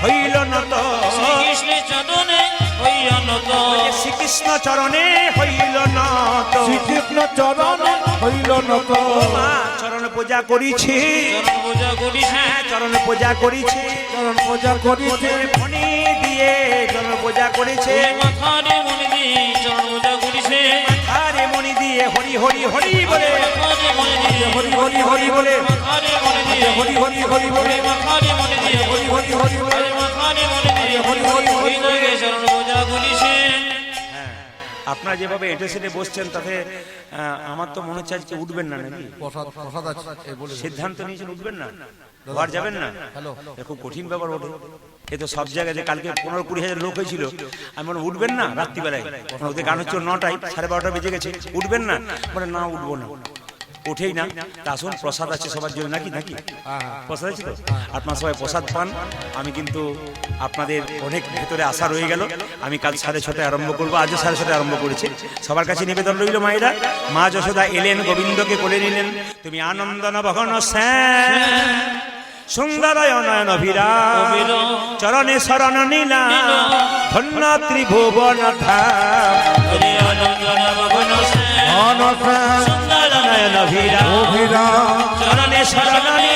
হইল নত শ্রীকৃষ্ণের চরণে হইয়া নত যে শ্রীকৃষ্ণ চরণে হইল নত শ্রীকৃষ্ণ চরণ হইল নত মা চরণ পূজা করিছি চরণ পূজা করিছে হ্যাঁ চরণ পূজা করিছি চরণ পূজা করিছে ফণি দিয়ে চরণ পূজা করেছে মাথারে মনি দিয়ে চরণ পূজা করিছে আরে মণি দিয়ে হরি হরি হরি বলে মাথারে মনি দিয়ে হরি হরি হরি বলে মাথারে মনি দিয়ে হরি হরি হরি বলে মাথারে মনি দিয়ে হরি হরি হরি বলে মাথারে মনি দিয়ে হরি হরি হরি বলে চরণ পূজা করিছে আপনারা যেভাবে এঁটে সেটে বসছেন তাতে আমার তো মনে হচ্ছে আজকে উঠবেন না নাকি প্রসাদ প্রসাদ আছে এই বলে সিদ্ধান্ত নিয়েছেন উঠবেন না ঘর যাবেন না এ খুব কঠিন ব্যাপার ওঠে এ তো সব জায়গায় যে কালকে 15-20 হাজার লোক হয়েছিল আমি বললাম উঠবেন না রাত্রিবেলায় ওদের গান হচ্ছে 9টায় 12:30 বেজে গেছে উঠবেন না বলে না উঠবো না উঠেই না তা আসুন প্রসাদ আছে সবার জন্য নাকি নাকি প্রসাদ আছে তো আপনার সবাই প্রসাদ পান আমি কিন্তু আপনাদের অনেক ভেতরে আশা রয়ে গেল আমি কাল 6:30 আরম্ভ করবো আজও 6:30 আরম্ভ করেছি সবার কাছে নিবেদন রইল মায়েরা মা যশোদা এলেন গোবিন্দকে কোলে নিলেন তুমি আনন্দন বহন শ্যাম সুন্দর নয়ন অভিরাম চরণে শরণ নীলা ধন্য ত্রিভুবন ধাম হরি আনন্দন ভবন অনসা সুন্দর নয়ন নয়ন অভিরাম অভিরাম চরণে শরণ নীলা